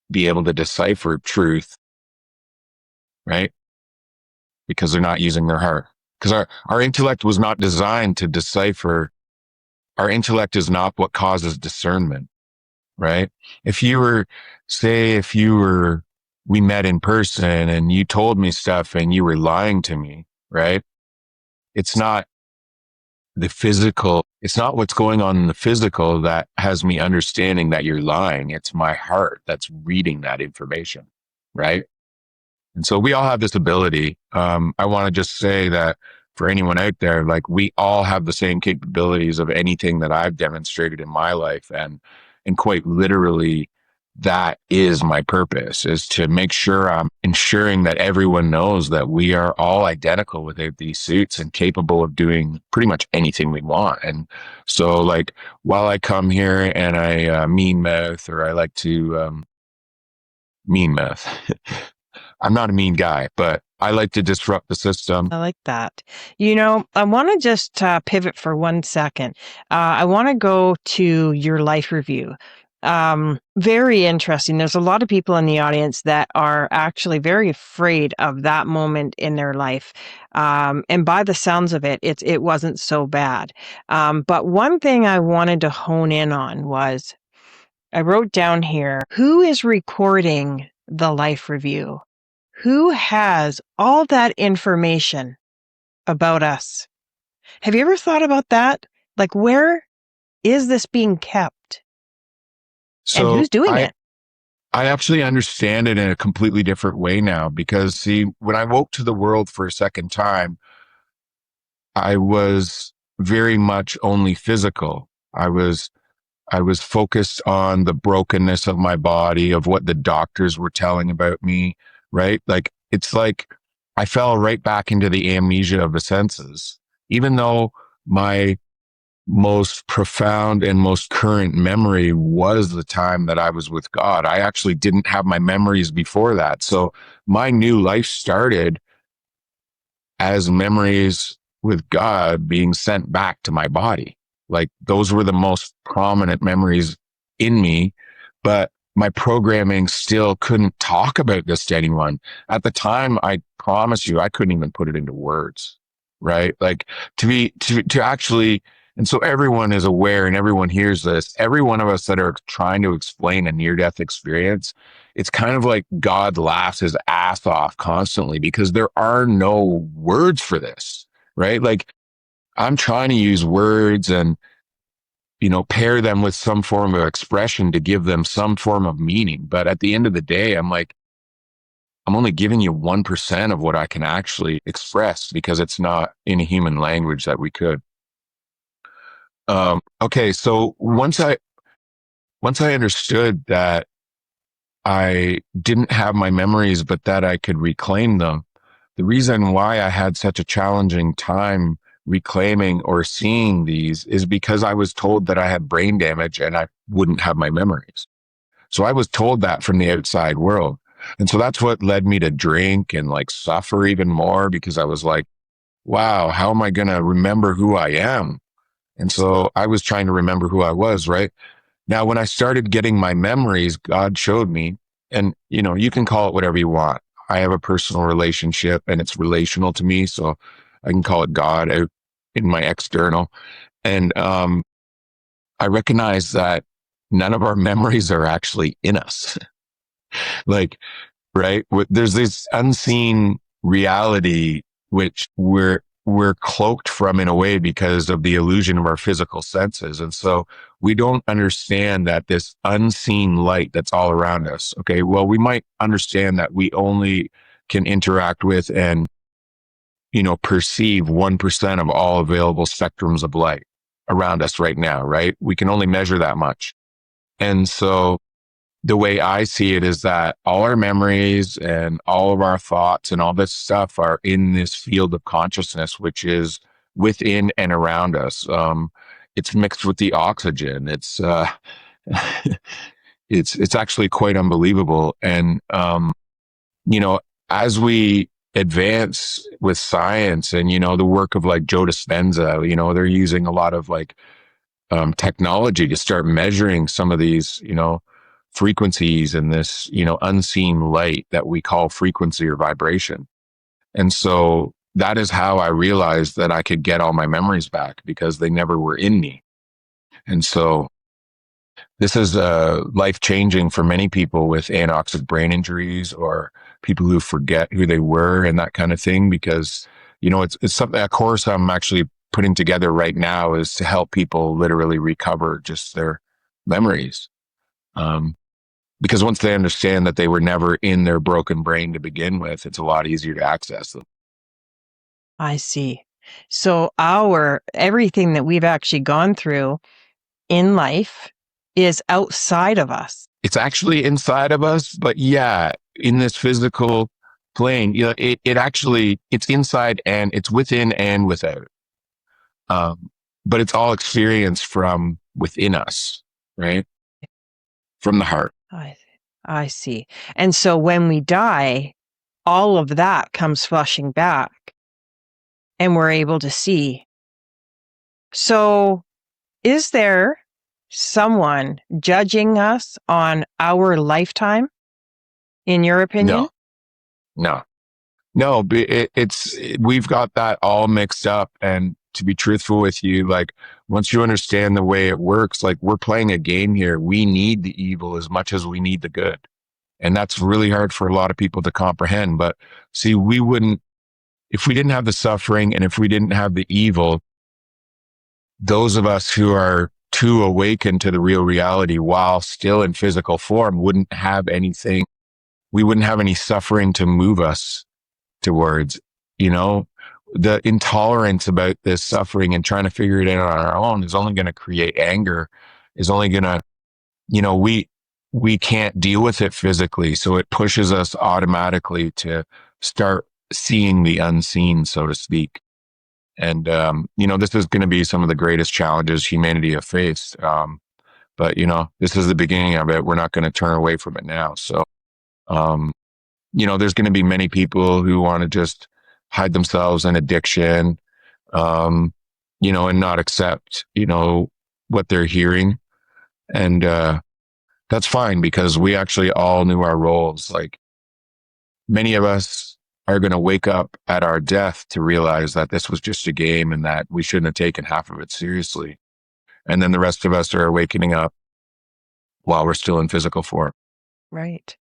be able to decipher truth, right? Because they're not using their heart. Because our intellect was not designed to decipher. Our intellect is not what causes discernment, right? If you were, if you were, we met in person and you told me stuff and you were lying to me, right? It's not it's not what's going on in the physical that has me understanding that you're lying. It's my heart that's reading that information, right? And so we all have this ability. I want to just say that for anyone out there, like we all have the same capabilities of anything that I've demonstrated in my life. And quite literally, that is my purpose, is to make sure I'm ensuring that everyone knows that we are all identical without these suits and capable of doing pretty much anything we want. And so like, while I come here and I mean mouth, or I like to mean mouth, I'm not a mean guy, but I like to disrupt the system. I like that. I want to just pivot for 1 second. I want to go to your life review. Very interesting. There's a lot of people in the audience that are actually very afraid of that moment in their life. And by the sounds of it, it wasn't so bad. But one thing I wanted to hone in on was I wrote down here, who is recording the life review? Who has all that information about us? Have you ever thought about that? Like, where is this being kept? And So who's doing it? I actually understand it in a completely different way now because see, when I woke to the world for a second time, I was very much only physical. I was focused on the brokenness of my body, of what the doctors were telling about me, right? Like, it's like I fell right back into the amnesia of the senses, even though my most profound and most current memory was the time that I was with God. I actually didn't have my memories before that. So my new life started as memories with God being sent back to my body. Like those were the most prominent memories in me, but my programming still couldn't talk about this to anyone. At the time, I promise you, I couldn't even put it into words, right? Like to actually, and so everyone is aware and everyone hears this. Every one of us that are trying to explain a near death experience, it's kind of like God laughs his ass off constantly because there are no words for this, right? Like I'm trying to use words and, pair them with some form of expression to give them some form of meaning. But at the end of the day, I'm like, I'm only giving you 1% of what I can actually express because it's not in a human language that we could. Okay. So once I understood that I didn't have my memories, but that I could reclaim them. The reason why I had such a challenging time reclaiming or seeing these is because I was told that I had brain damage and I wouldn't have my memories. So I was told that from the outside world. And so that's what led me to drink and like suffer even more because I was like, wow, how am I going to remember who I am? And so I was trying to remember who I was, right? Now, when I started getting my memories, God showed me, and you can call it whatever you want. I have a personal relationship and it's relational to me. So I can call it God out in my external. And I recognize that none of our memories are actually in us. Like, right? There's this unseen reality which we're cloaked from in a way because of the illusion of our physical senses. And so we don't understand that this unseen light that's all around us. Okay. Well, we might understand that we only can interact with and, perceive 1% of all available spectrums of light around us right now, right? We can only measure that much. And so the way I see it is that all our memories and all of our thoughts and all this stuff are in this field of consciousness, which is within and around us. It's mixed with the oxygen. It's actually quite unbelievable. And, you know, as we advance with science and, the work of like Joe Dispenza, they're using a lot of like technology to start measuring some of these, frequencies and this, unseen light that we call frequency or vibration. And so that is how I realized that I could get all my memories back because they never were in me. And so this is life changing for many people with anoxic brain injuries or people who forget who they were and that kind of thing, because, it's something, a course I'm actually putting together right now is to help people literally recover just their memories. Because once they understand that they were never in their broken brain to begin with, it's a lot easier to access them. I see. So everything that we've actually gone through in life is outside of us. It's actually inside of us, but yeah, in this physical plane, it's inside and it's within and without. But it's all experienced from within us, right? From the heart. I see. And so when we die, all of that comes flushing back and we're able to see. So is there someone judging us on our lifetime, in your opinion? No, we've got that all mixed up. And to be truthful with you, like once you understand the way it works, like we're playing a game here. We need the evil as much as we need the good. And that's really hard for a lot of people to comprehend. But see, if we didn't have the suffering and if we didn't have the evil, those of us who are too awakened to the real reality while still in physical form wouldn't have anything. We wouldn't have any suffering to move us towards, the intolerance about this suffering and trying to figure it out on our own is only going to create anger, is only going to, we can't deal with it physically. So it pushes us automatically to start seeing the unseen, so to speak. And, this is going to be some of the greatest challenges humanity have faced. But, this is the beginning of it. We're not going to turn away from it now. So, um, there's going to be many people who want to just hide themselves in addiction, and not accept, what they're hearing. And that's fine because we actually all knew our roles. Like many of us are going to wake up at our death to realize that this was just a game and that we shouldn't have taken half of it seriously. And then the rest of us are awakening up while we're still in physical form. Right.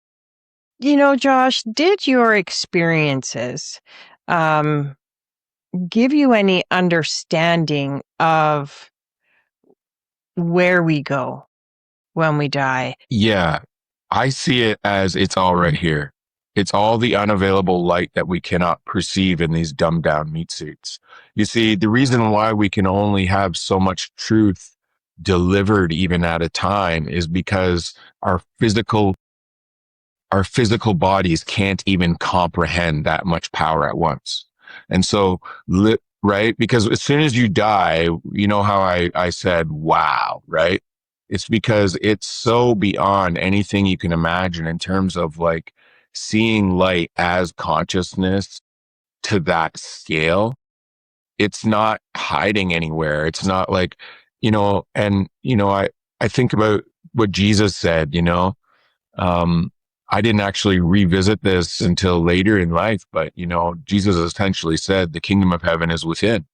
Josh, did your experiences give you any understanding of where we go when we die? Yeah, I see it as it's all right here. It's all the unavailable light that we cannot perceive in these dumbed down meat suits. You see, the reason why we can only have so much truth delivered even at a time is because our physical bodies can't even comprehend that much power at once. And so, right? Because as soon as you die, you know how I said, wow, right? It's because it's so beyond anything you can imagine in terms of like seeing light as consciousness to that scale. It's not hiding anywhere. It's not like, I think about what Jesus said, I didn't actually revisit this until later in life, but Jesus essentially said the kingdom of heaven is within.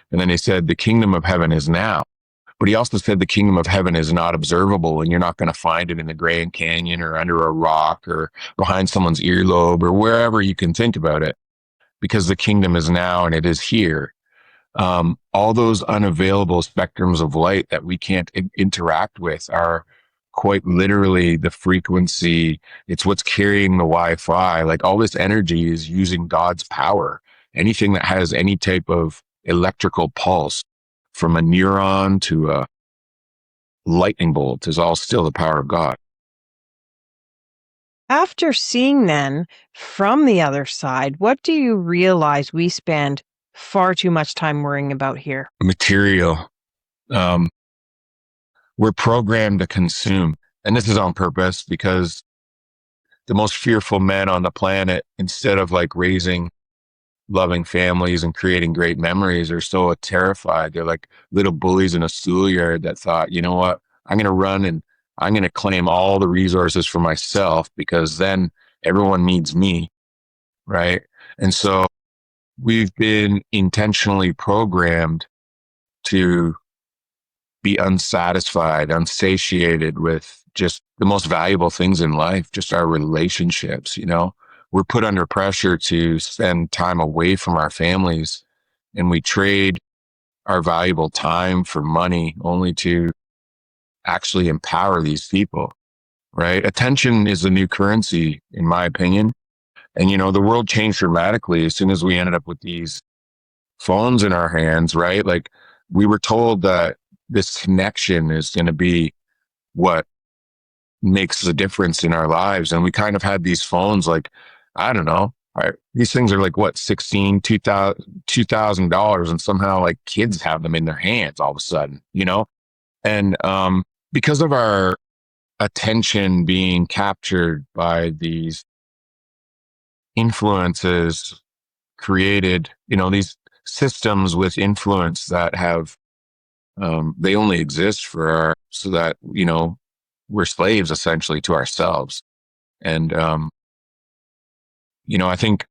And then he said the kingdom of heaven is now. But he also said the kingdom of heaven is not observable and you're not going to find it in the Grand Canyon or under a rock or behind someone's earlobe or wherever you can think about it, because the kingdom is now and it is here. All those unavailable spectrums of light that we can't interact with are quite literally the frequency. It's what's carrying the Wi-Fi. Like all this energy is using God's power. Anything that has any type of electrical pulse, from a neuron to a lightning bolt, is all still the power of God. After seeing then from the other side, what do you realize we spend far too much time worrying about here? Material. We're programmed to consume. And this is on purpose because the most fearful men on the planet, instead of like raising loving families and creating great memories, are so terrified. They're like little bullies in a schoolyard that thought, you know what, I'm going to run and I'm going to claim all the resources for myself because then everyone needs me. Right. And so we've been intentionally programmed to be unsatisfied, unsatiated with just the most valuable things in life, just our relationships. We're put under pressure to spend time away from our families, and we trade our valuable time for money only to actually empower these people, right? Attention is the new currency, in my opinion. And, the world changed dramatically as soon as we ended up with these phones in our hands, right? Like we were told that this connection is going to be what makes the difference in our lives. And we kind of had these phones, like, I don't know, these things are like what, $2,000. And somehow like kids have them in their hands all of a sudden, and, because of our attention being captured by these influences created, these systems with influence that have, they only exist so that, we're slaves essentially to ourselves. And, I think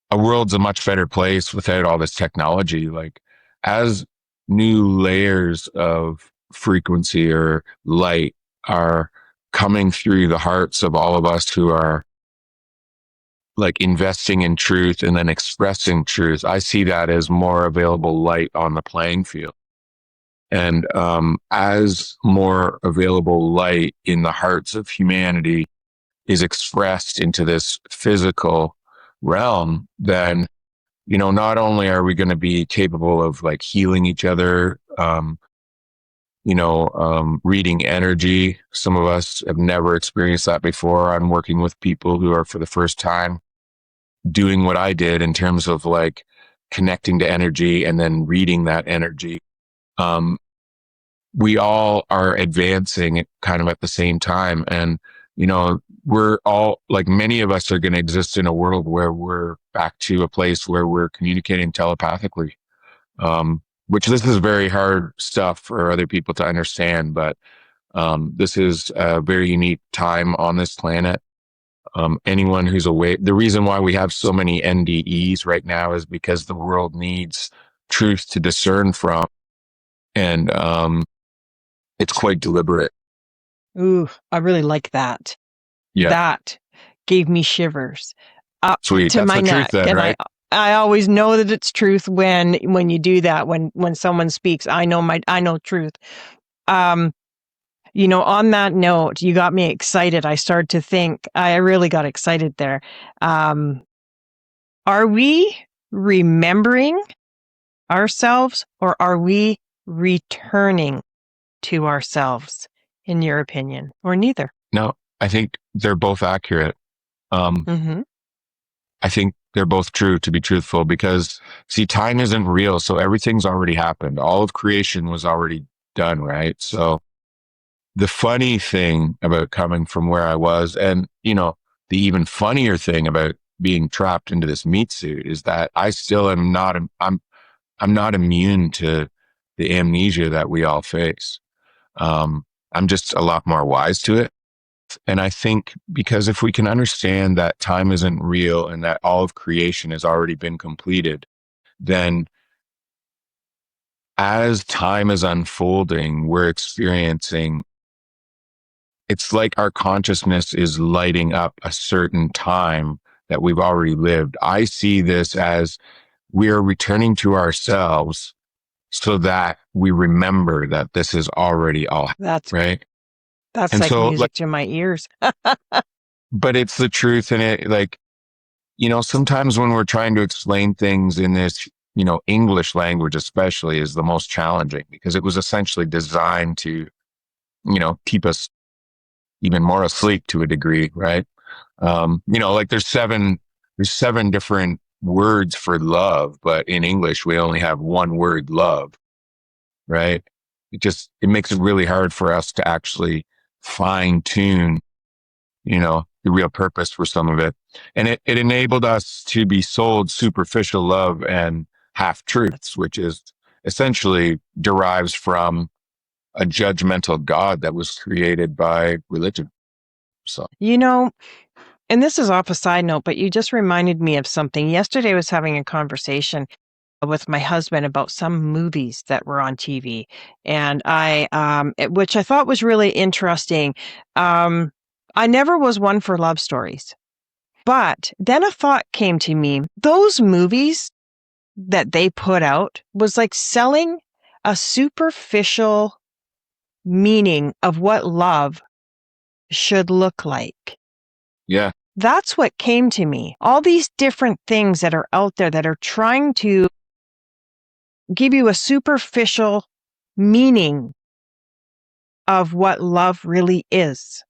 a world's a much better place without all this technology. Like as new layers of frequency or light are coming through the hearts of all of us who are like investing in truth and then expressing truth, I see that as more available light on the playing field. And as more available light in the hearts of humanity is expressed into this physical realm, then not only are we going to be capable of like healing each other, reading energy. Some of us have never experienced that before. I'm working with people who are for the first time doing what I did in terms of like connecting to energy and then reading that energy. Um, we all are advancing kind of at the same time. And, we're all like many of us are going to exist in a world where we're back to a place where we're communicating telepathically. Which this is very hard stuff for other people to understand, but this is a very unique time on this planet. Anyone who's awake, the reason why we have so many NDEs right now is because the world needs truth to discern from. And it's quite deliberate. Ooh, I really like that. Yeah. That gave me shivers up Sweet. to That's my the truth neck. then, And right? I always know that it's truth when you do that, when someone speaks, I know truth. On that note, you got me excited. I started to think, I really got excited there. Are we remembering ourselves, or are we returning to ourselves, in your opinion, or neither? No, I think they're both accurate. Mm-hmm. I think they're both true, to be truthful, because see, time isn't real. So everything's already happened. All of creation was already done, right? So the funny thing about coming from where I was, and, the even funnier thing about being trapped into this meat suit is that I still am not, I'm not immune to the amnesia that we all face. I'm just a lot more wise to it. And I think because if we can understand that time isn't real and that all of creation has already been completed, then as time is unfolding, we're experiencing, it's like our consciousness is lighting up a certain time that we've already lived. I see this as we are returning to ourselves so that we remember that this is already all That's right. that's And like so like, music to my ears. but it's the truth in it. Like, sometimes when we're trying to explain things in this, English language especially is the most challenging because it was essentially designed to, keep us even more asleep to a degree, right? Like there's seven different words for love, but in English we only have one word, love, right? It makes it really hard for us to actually fine tune, the real purpose for some of it. And it enabled us to be sold superficial love and half truths, which is essentially derives from a judgmental God that was created by religion. So, You know, and this is off a side note, but you just reminded me of something. Yesterday I was having a conversation with my husband about some movies that were on TV, and which I thought was really interesting. I never was one for love stories, but then a thought came to me. Those movies that they put out was like selling a superficial meaning of what love should look like. yeah. That's what came to me. All these different things that are out there that are trying to give you a superficial meaning of what love really is.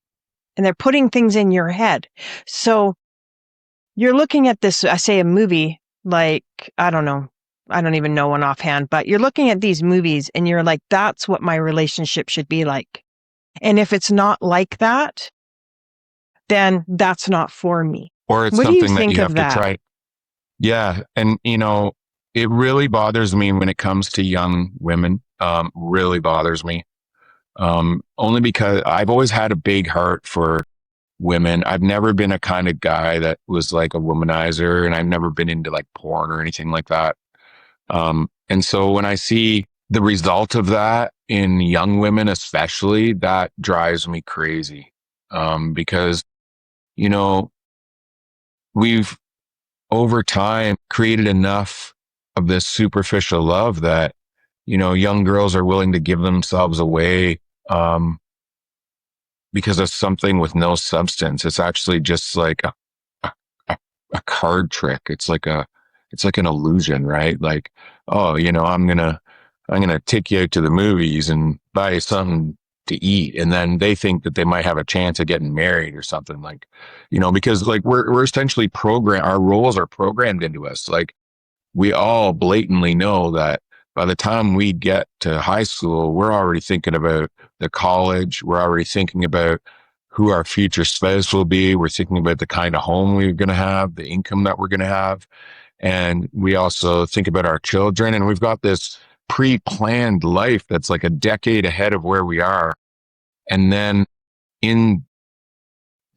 And they're putting things in your head. So you're looking at this, I say a movie, like, I don't know, I don't even know one offhand, but you're looking at these movies and you're like, that's what my relationship should be like. And if it's not like that, then that's not for me. Or it's What do you something that think you of have to that? try. Yeah. And, it really bothers me when it comes to young women. Really bothers me. Only because I've always had a big heart for women. I've never been a kind of guy that was like a womanizer, and I've never been into like porn or anything like that. And so when I see the result of that in young women, especially, that drives me crazy. Because, you know, we've over time created enough of this superficial love that, young girls are willing to give themselves away, because of something with no substance. It's actually just like a, a card trick. It's like it's like an illusion, right? Like, oh, I'm gonna take you out to the movies and buy you something to eat, and then they think that they might have a chance of getting married or something, like, because like we're essentially programmed. Our roles are programmed into us. Like, we all blatantly know that by the time we get to high school, we're already thinking about the college. We're already thinking about who our future spouse will be. We're thinking about the kind of home we're going to have, the income that we're going to have. And we also think about our children. And we've got this pre planned life that's like a decade ahead of where we are. And then in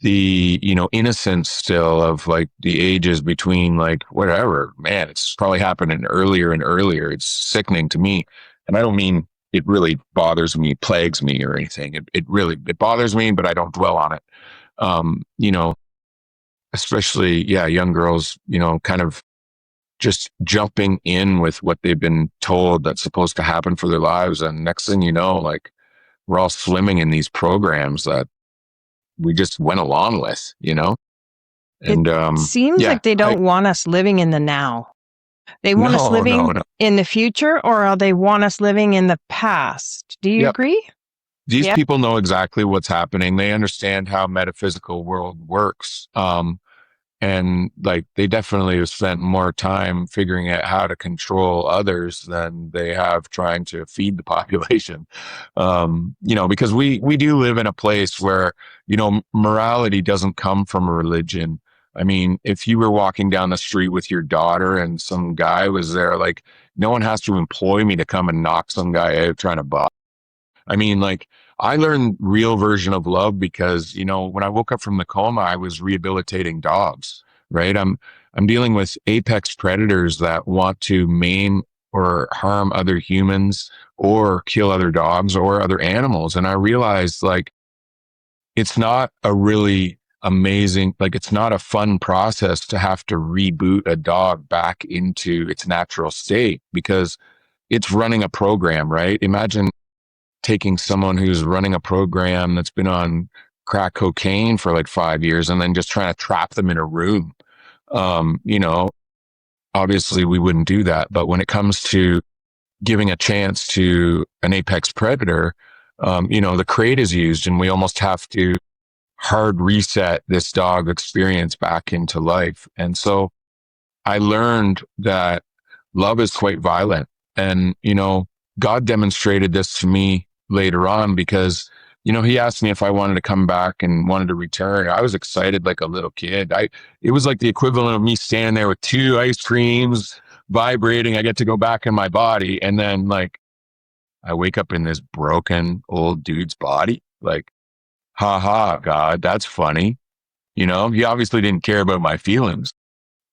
the innocence still of like the ages between like whatever, man, it's probably happening earlier and earlier. It's sickening to me, and I don't mean it really bothers me, plagues me or anything. It bothers me, but I don't dwell on it. You know Especially, yeah, young girls, kind of just jumping in with what they've been told that's supposed to happen for their lives, and next thing you know, like, we're all swimming in these programs that we just went along with. It And seems yeah, like they don't want us living in the now. They want us no, no, living no. in the future, or they want us living in the past. Do you Yep. agree? These Yeah. people know exactly what's happening. They understand how metaphysical world works. And like, they definitely have spent more time figuring out how to control others than they have trying to feed the population. Because we do live in a place where, morality doesn't come from a religion. I mean, if you were walking down the street with your daughter and some guy was there, like, no one has to employ me to come and knock some guy out trying to buy. I mean, like, I learned real version of love because, when I woke up from the coma, I was rehabilitating dogs, right? I'm dealing with apex predators that want to maim or harm other humans or kill other dogs or other animals. And I realized, like, it's not a really amazing, like, it's not a fun process to have to reboot a dog back into its natural state because it's running a program, right? Imagine taking someone who's running a program that's been on crack cocaine for like 5 years and then just trying to trap them in a room. Um, you know, Obviously we wouldn't do that. But when it comes to giving a chance to an apex predator, the crate is used and we almost have to hard reset this dog experience back into life. And so I learned that love is quite violent. And, God demonstrated this to me later on because, he asked me if I wanted to come back and wanted to return. I was excited like a little kid. It was like the equivalent of me standing there with two ice creams vibrating. I get to go back in my body. And then, like, I wake up in this broken old dude's body. Like, ha ha, God, that's funny. He obviously didn't care about my feelings.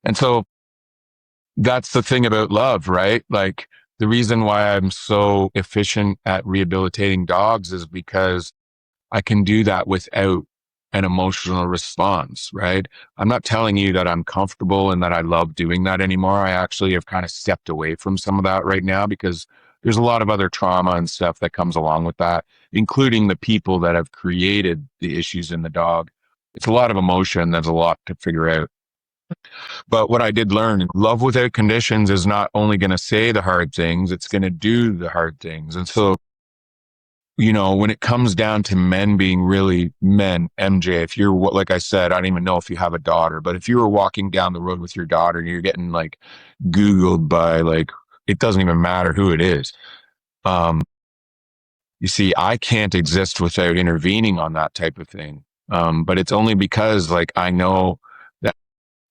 And so that's the thing about love, right? Like, the reason why I'm so efficient at rehabilitating dogs is because I can do that without an emotional response, right? I'm not telling you that I'm comfortable and that I love doing that anymore. I actually have kind of stepped away from some of that right now because there's a lot of other trauma and stuff that comes along with that, including the people that have created the issues in the dog. It's a lot of emotion. There's a lot to figure out. But what I did learn, love without conditions is not only going to say the hard things, it's going to do the hard things. And so, when it comes down to men being really men, MJ, if you're, like I said, I don't even know if you have a daughter, but if you were walking down the road with your daughter and you're getting like Googled by, like, it doesn't even matter who it is. You see, I can't exist without intervening on that type of thing. But it's only because, like, I know that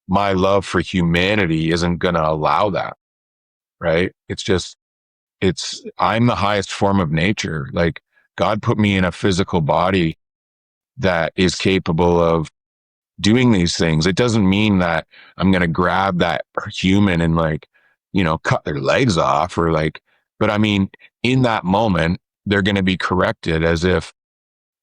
my love for humanity isn't going to allow that, right? I'm the highest form of nature. Like, God put me in a physical body that is capable of doing these things. It doesn't mean that I'm going to grab that human and, like, cut their legs off or, like, but I mean, in that moment, they're going to be corrected as if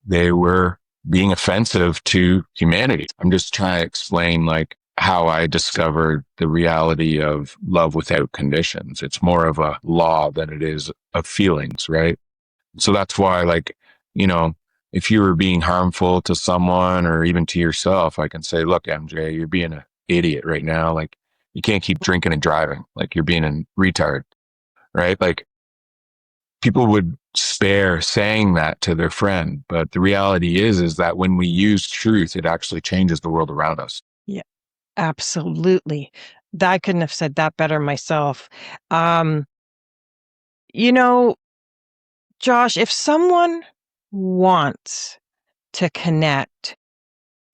they were being offensive to humanity. I'm just trying to explain, like, how I discovered the reality of love without conditions. It's more of a law than it is of feelings, right? So that's why, like, if you were being harmful to someone or even to yourself, I can say, look, MJ, you're being an idiot right now. Like, You can't keep drinking and driving. Like you're being a retard, right? Like people would spare saying that to their friend. But the reality is that when we use truth, it actually changes the world around us. Yeah, absolutely. I couldn't have said that better myself. Um, you know, Josh, if someone wants to connect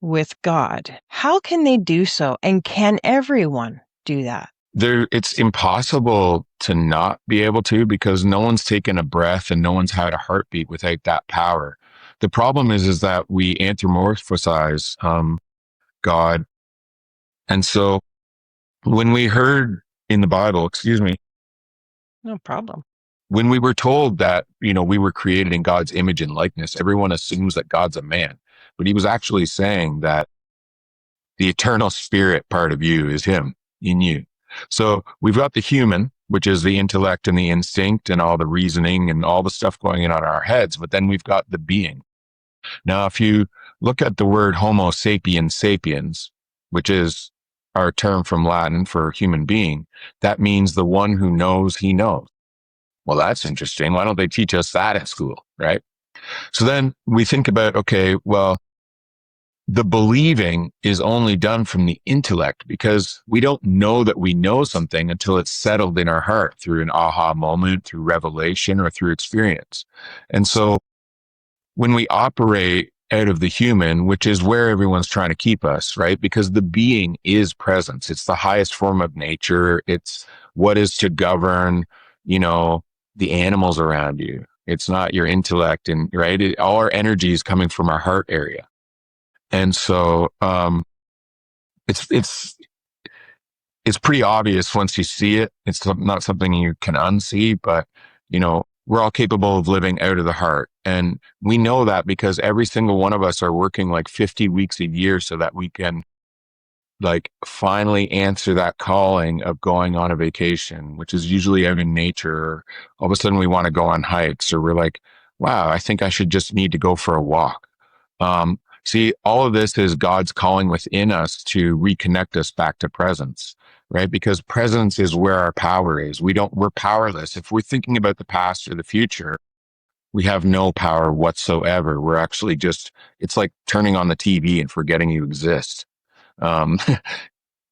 with God, how can they do so? And can everyone do that? It's impossible to not be able to, because no one's taken a breath and no one's had a heartbeat without that power. The problem is that we anthropomorphize God. And so when we heard in the Bible, excuse me, No problem. when we were told that, we were created in God's image and likeness, everyone assumes that God's a man. But he was actually saying that the eternal spirit part of you is him in you. So we've got the human, which is the intellect and the instinct and all the reasoning and all the stuff going on in our heads. But then we've got the being. Now, if you look at the word Homo sapiens sapiens, which is our term from Latin for human being, that means the one who knows he knows. Well, that's interesting. Why don't they teach us that at school? Right. So then we think about, okay, well, the believing is only done from the intellect, because we don't know that we know something until it's settled in our heart through an aha moment, through revelation, or through experience. And so when we operate out of the human, which is where everyone's trying to keep us, right? Because the being is presence. It's the highest form of nature. It's what is to govern, the animals around you. It's not your intellect, and right. All our energy is coming from our heart area. And so, it's pretty obvious once you see it. It's not something you can unsee, but we're all capable of living out of the heart. And we know that because every single one of us are working like 50 weeks a year so that we can like finally answer that calling of going on a vacation, which is usually out in nature. Or all of a sudden we want to go on hikes, or we're like, wow, I think I should just need to go for a walk. See, all of this is God's calling within us to reconnect us back to presence, right? Because presence is where our power is. We're powerless. If we're thinking about the past or the future, we have no power whatsoever. We're actually it's like turning on the TV and forgetting you exist. Um,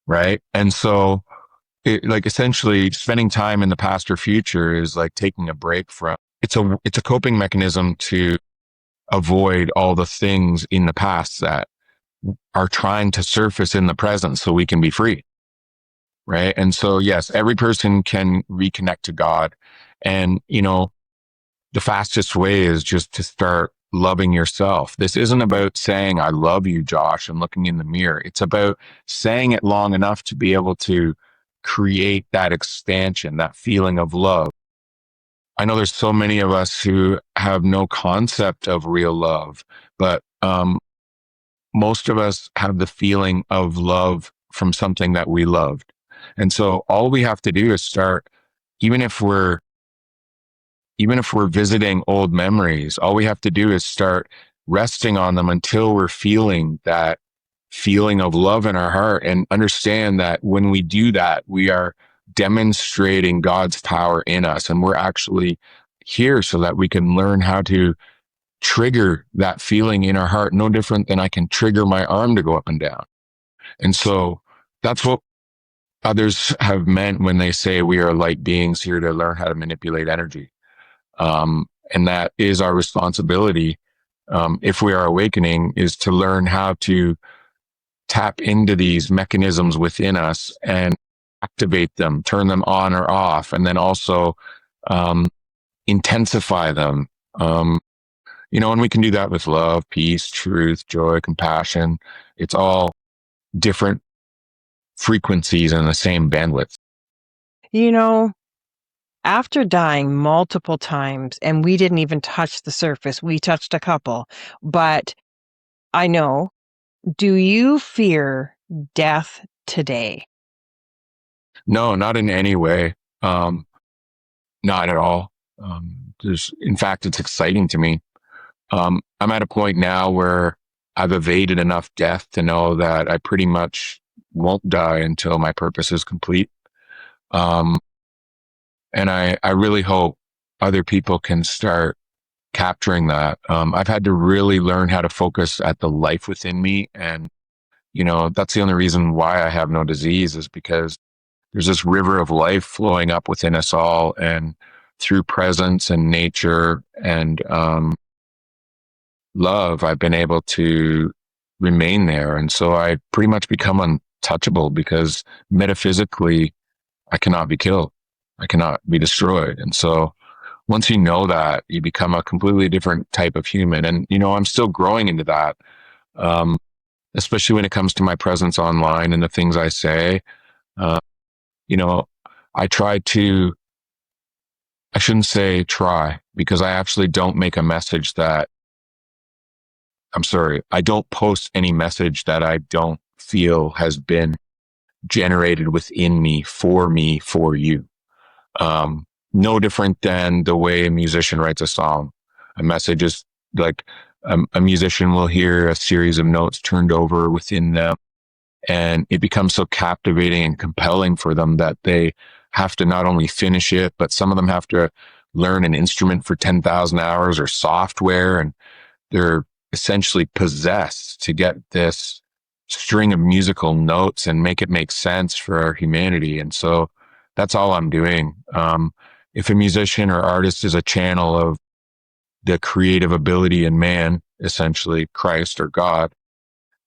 right. And so like essentially spending time in the past or future is like taking a break from, it's a coping mechanism to avoid all the things in the past that are trying to surface in the present so we can be free. Right. And so, yes, every person can reconnect to God. And, the fastest way is just to start loving yourself. This isn't about saying, I love you, Josh, and looking in the mirror. It's about saying it long enough to be able to create that expansion, that feeling of love. I know there's so many of us who have no concept of real love, but most of us have the feeling of love from something that we loved. And so all we have to do is start, even if we're visiting old memories, all we have to do is start resting on them until we're feeling that feeling of love in our heart, and understand that when we do that, we are demonstrating God's power in us. And we're actually here so that we can learn how to trigger that feeling in our heart, no different than I can trigger my arm to go up and down. And so that's what others have meant when they say we are light beings here to learn how to manipulate energy. And that is our responsibility, if we are awakening, is to learn how to tap into these mechanisms within us and activate them, turn them on or off, and then also intensify them. And we can do that with love, peace, truth, joy, compassion. It's all different frequencies in the same bandwidth. After dying multiple times, and we didn't even touch the surface, we touched a couple, but I know, do you fear death today? No, not in any way. Not at all. In fact, it's exciting to me. I'm at a point now where I've evaded enough death to know that I pretty much won't die until my purpose is complete. Um, and I really hope other people can start capturing that. I've had to really learn how to focus at the life within me. And, that's the only reason why I have no disease, is because there's this river of life flowing up within us all, and through presence and nature and love, I've been able to remain there. And so I pretty much become untouchable, because metaphysically, I cannot be killed. I cannot be destroyed. And so once you know that, you become a completely different type of human. And, I'm still growing into that, um, especially when it comes to my presence online and the things I say. Uh, you know, I try to, I shouldn't say try, because I actually don't make a message that, I'm sorry, I don't post any message that I don't feel has been generated within me, for you. No different than the way a musician writes a song. A message is like, a musician will hear a series of notes turned over within them, and it becomes so captivating and compelling for them that they have to not only finish it, but some of them have to learn an instrument for 10,000 hours or software. And they're essentially possessed to get this string of musical notes and make it make sense for our humanity. And so that's all I'm doing. If a musician or artist is a channel of the creative ability in man, essentially Christ or God,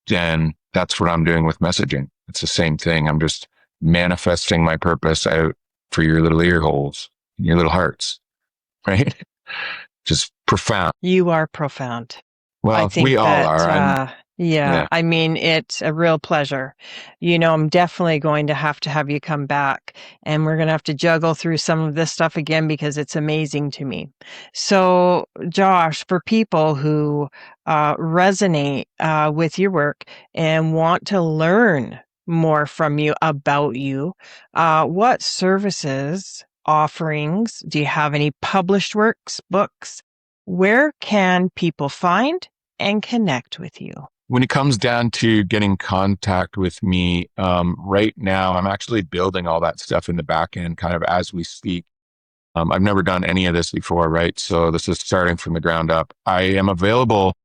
then that's what I'm doing with messaging. It's the same thing. I'm just manifesting my purpose out for your little ear holes, your little hearts, right? Just profound. You are profound. I Well, think we all that, are. yeah, Yeah. I mean, it's a real pleasure. I'm definitely going to have you come back, and we're going to have to juggle through some of this stuff again because it's amazing to me. So, Josh, for people who resonate with your work and want to learn more from you about you, what services, offerings, do you have any published works, books? Where can people find and connect with you? When it comes down to getting contact with me, right now, I'm actually building all that stuff in the back end kind of as we speak. I've never done any of this before, right? So this is starting from the ground up. I am available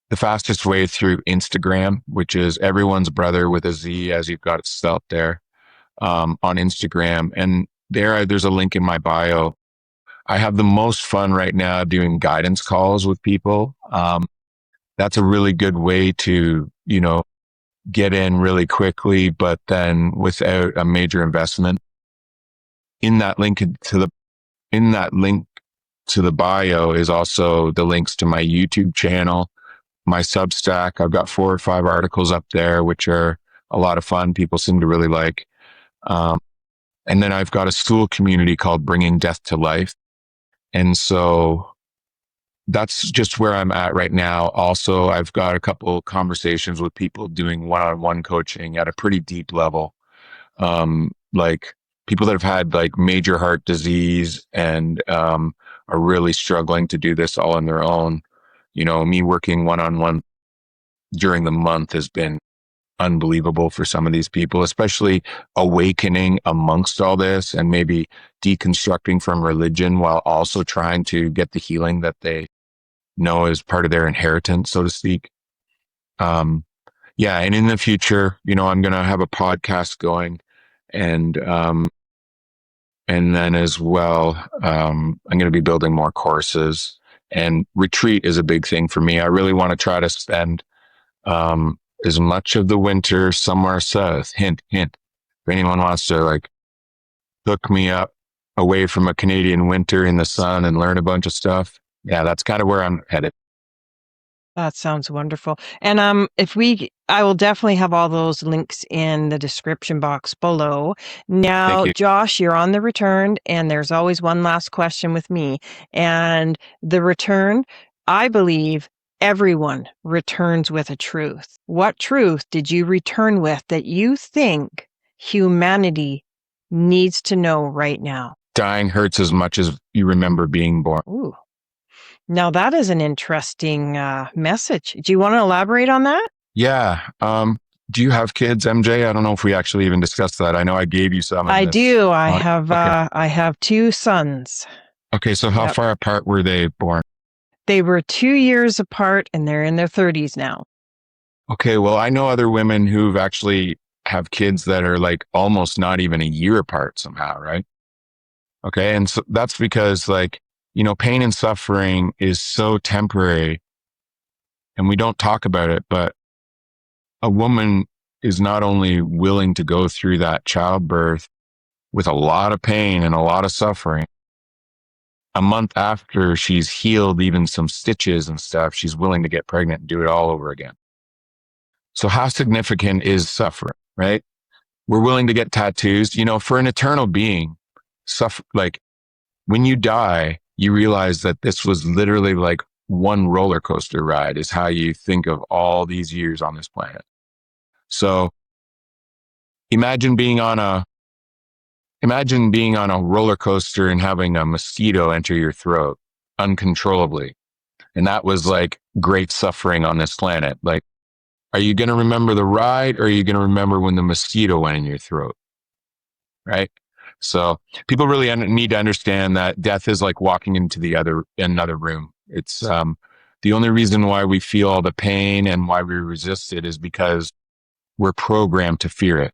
the fastest way through Instagram, which is everyone's brother with a Z, as you've got it spelled there, on Instagram. And there's a link in my bio. I have the most fun right now doing guidance calls with people. That's a really good way to, get in really quickly, but then without a major investment. In that link to the bio is also the links to my YouTube channel, my Substack. I've got 4 or 5 articles up there, which are a lot of fun. People seem to really like. And then I've got a school community called Bringing Death to Life. And so that's just where I'm at right now. Also, I've got a couple conversations with people doing one-on-one coaching at a pretty deep level. Like people that have had like major heart disease and are really struggling to do this all on their own. Me working one-on-one during the month has been unbelievable for some of these people, especially awakening amongst all this and maybe deconstructing from religion while also trying to get the healing that they know is part of their inheritance, so to speak. Yeah. And in the future, I'm going to have a podcast going, and, and then as well, I'm going to be building more courses, and retreat is a big thing for me. I really want to try to spend, as much of the winter somewhere south. Hint, hint. If anyone wants to like hook me up away from a Canadian winter in the sun and learn a bunch of stuff, yeah, that's kind of where I'm headed. That sounds wonderful. And I will definitely have all those links in the description box below. Thank Now, you. Josh, you're on the return, and there's always one last question with me. And the return, I believe everyone returns with a truth. What truth did you return with that you think humanity needs to know right now? Dying hurts as much as you remember being born. Ooh. Now, that is an interesting message. Do you want to elaborate on that? Yeah. Do you have kids, MJ? I don't know if we actually even discussed that. I know I gave you some. I do. Okay. I have 2 sons. Okay. So how Yep. far apart were they born? They were 2 years apart and they're in their 30s now. Okay. Well, I know other women who've actually have kids that are like almost not even a year apart somehow, right? Okay. And so that's because pain and suffering is so temporary and we don't talk about it, but a woman is not only willing to go through that childbirth with a lot of pain and a lot of suffering. A month after she's healed even some stitches and stuff, she's willing to get pregnant and do it all over again. So how significant is suffering, right? We're willing to get tattoos, for an eternal being. Like when you die, you realize that this was literally like one roller coaster ride is how you think of all these years on this planet. So imagine being on a roller coaster and having a mosquito enter your throat uncontrollably. And that was like great suffering on this planet. Like, are you going to remember the ride or are you going to remember when the mosquito went in your throat? Right. So people really need to understand that death is like walking into another room. It's, the only reason why we feel all the pain and why we resist it is because we're programmed to fear it.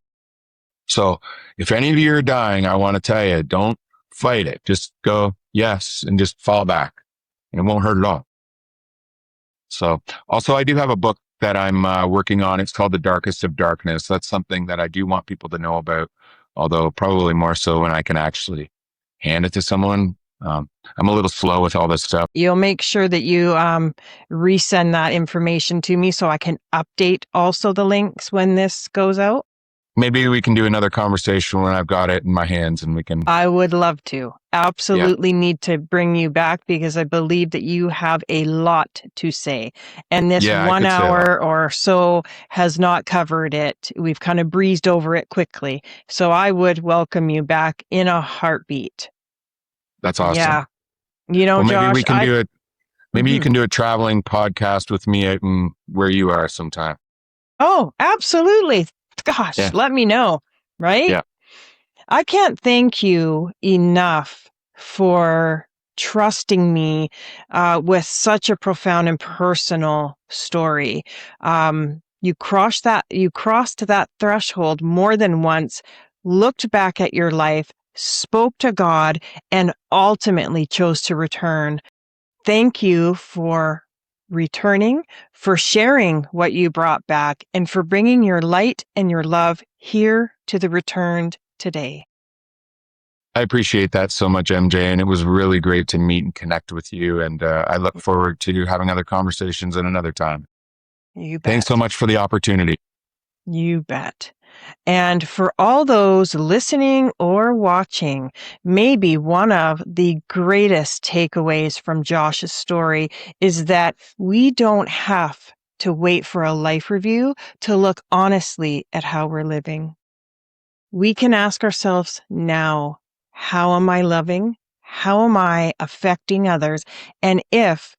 So if any of you are dying, I want to tell you, don't fight it. Just go, yes, and just fall back. And it won't hurt at all. So also, I do have a book that I'm working on. It's called The Darkest of Darkness. That's something that I do want people to know about, although probably more so when I can actually hand it to someone. I'm a little slow with all this stuff. You'll make sure that you resend that information to me so I can update also the links when this goes out. Maybe we can do another conversation when I've got it in my hands and we can. I would love to. Absolutely need to bring you back because I believe that you have a lot to say. And this 1 hour or so has not covered it. We've kind of breezed over it quickly. So I would welcome you back in a heartbeat. That's awesome. Yeah. Well, maybe Josh, we can do it. Maybe you can do a traveling podcast with me out in where you are sometime. Oh, absolutely. Gosh, let me know, right? Yeah. I can't thank you enough for trusting me with such a profound and personal story. You crossed that threshold more than once, looked back at your life, spoke to God, and ultimately chose to return. Thank you for returning, for sharing what you brought back, and for bringing your light and your love here to the returned today. I appreciate that so much, MJ, and it was really great to meet and connect with you. And I look forward to having other conversations at another time. You bet. Thanks so much for the opportunity. You bet. And for all those listening or watching, maybe one of the greatest takeaways from Josh's story is that we don't have to wait for a life review to look honestly at how we're living. We can ask ourselves now, how am I loving? How am I affecting others? And if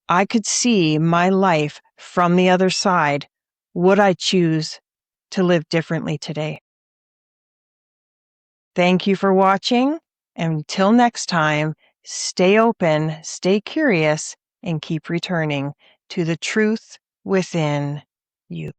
I could see my life from the other side, would I choose to live differently today? Thank you for watching. Until next time, stay open, stay curious, and keep returning to the truth within you.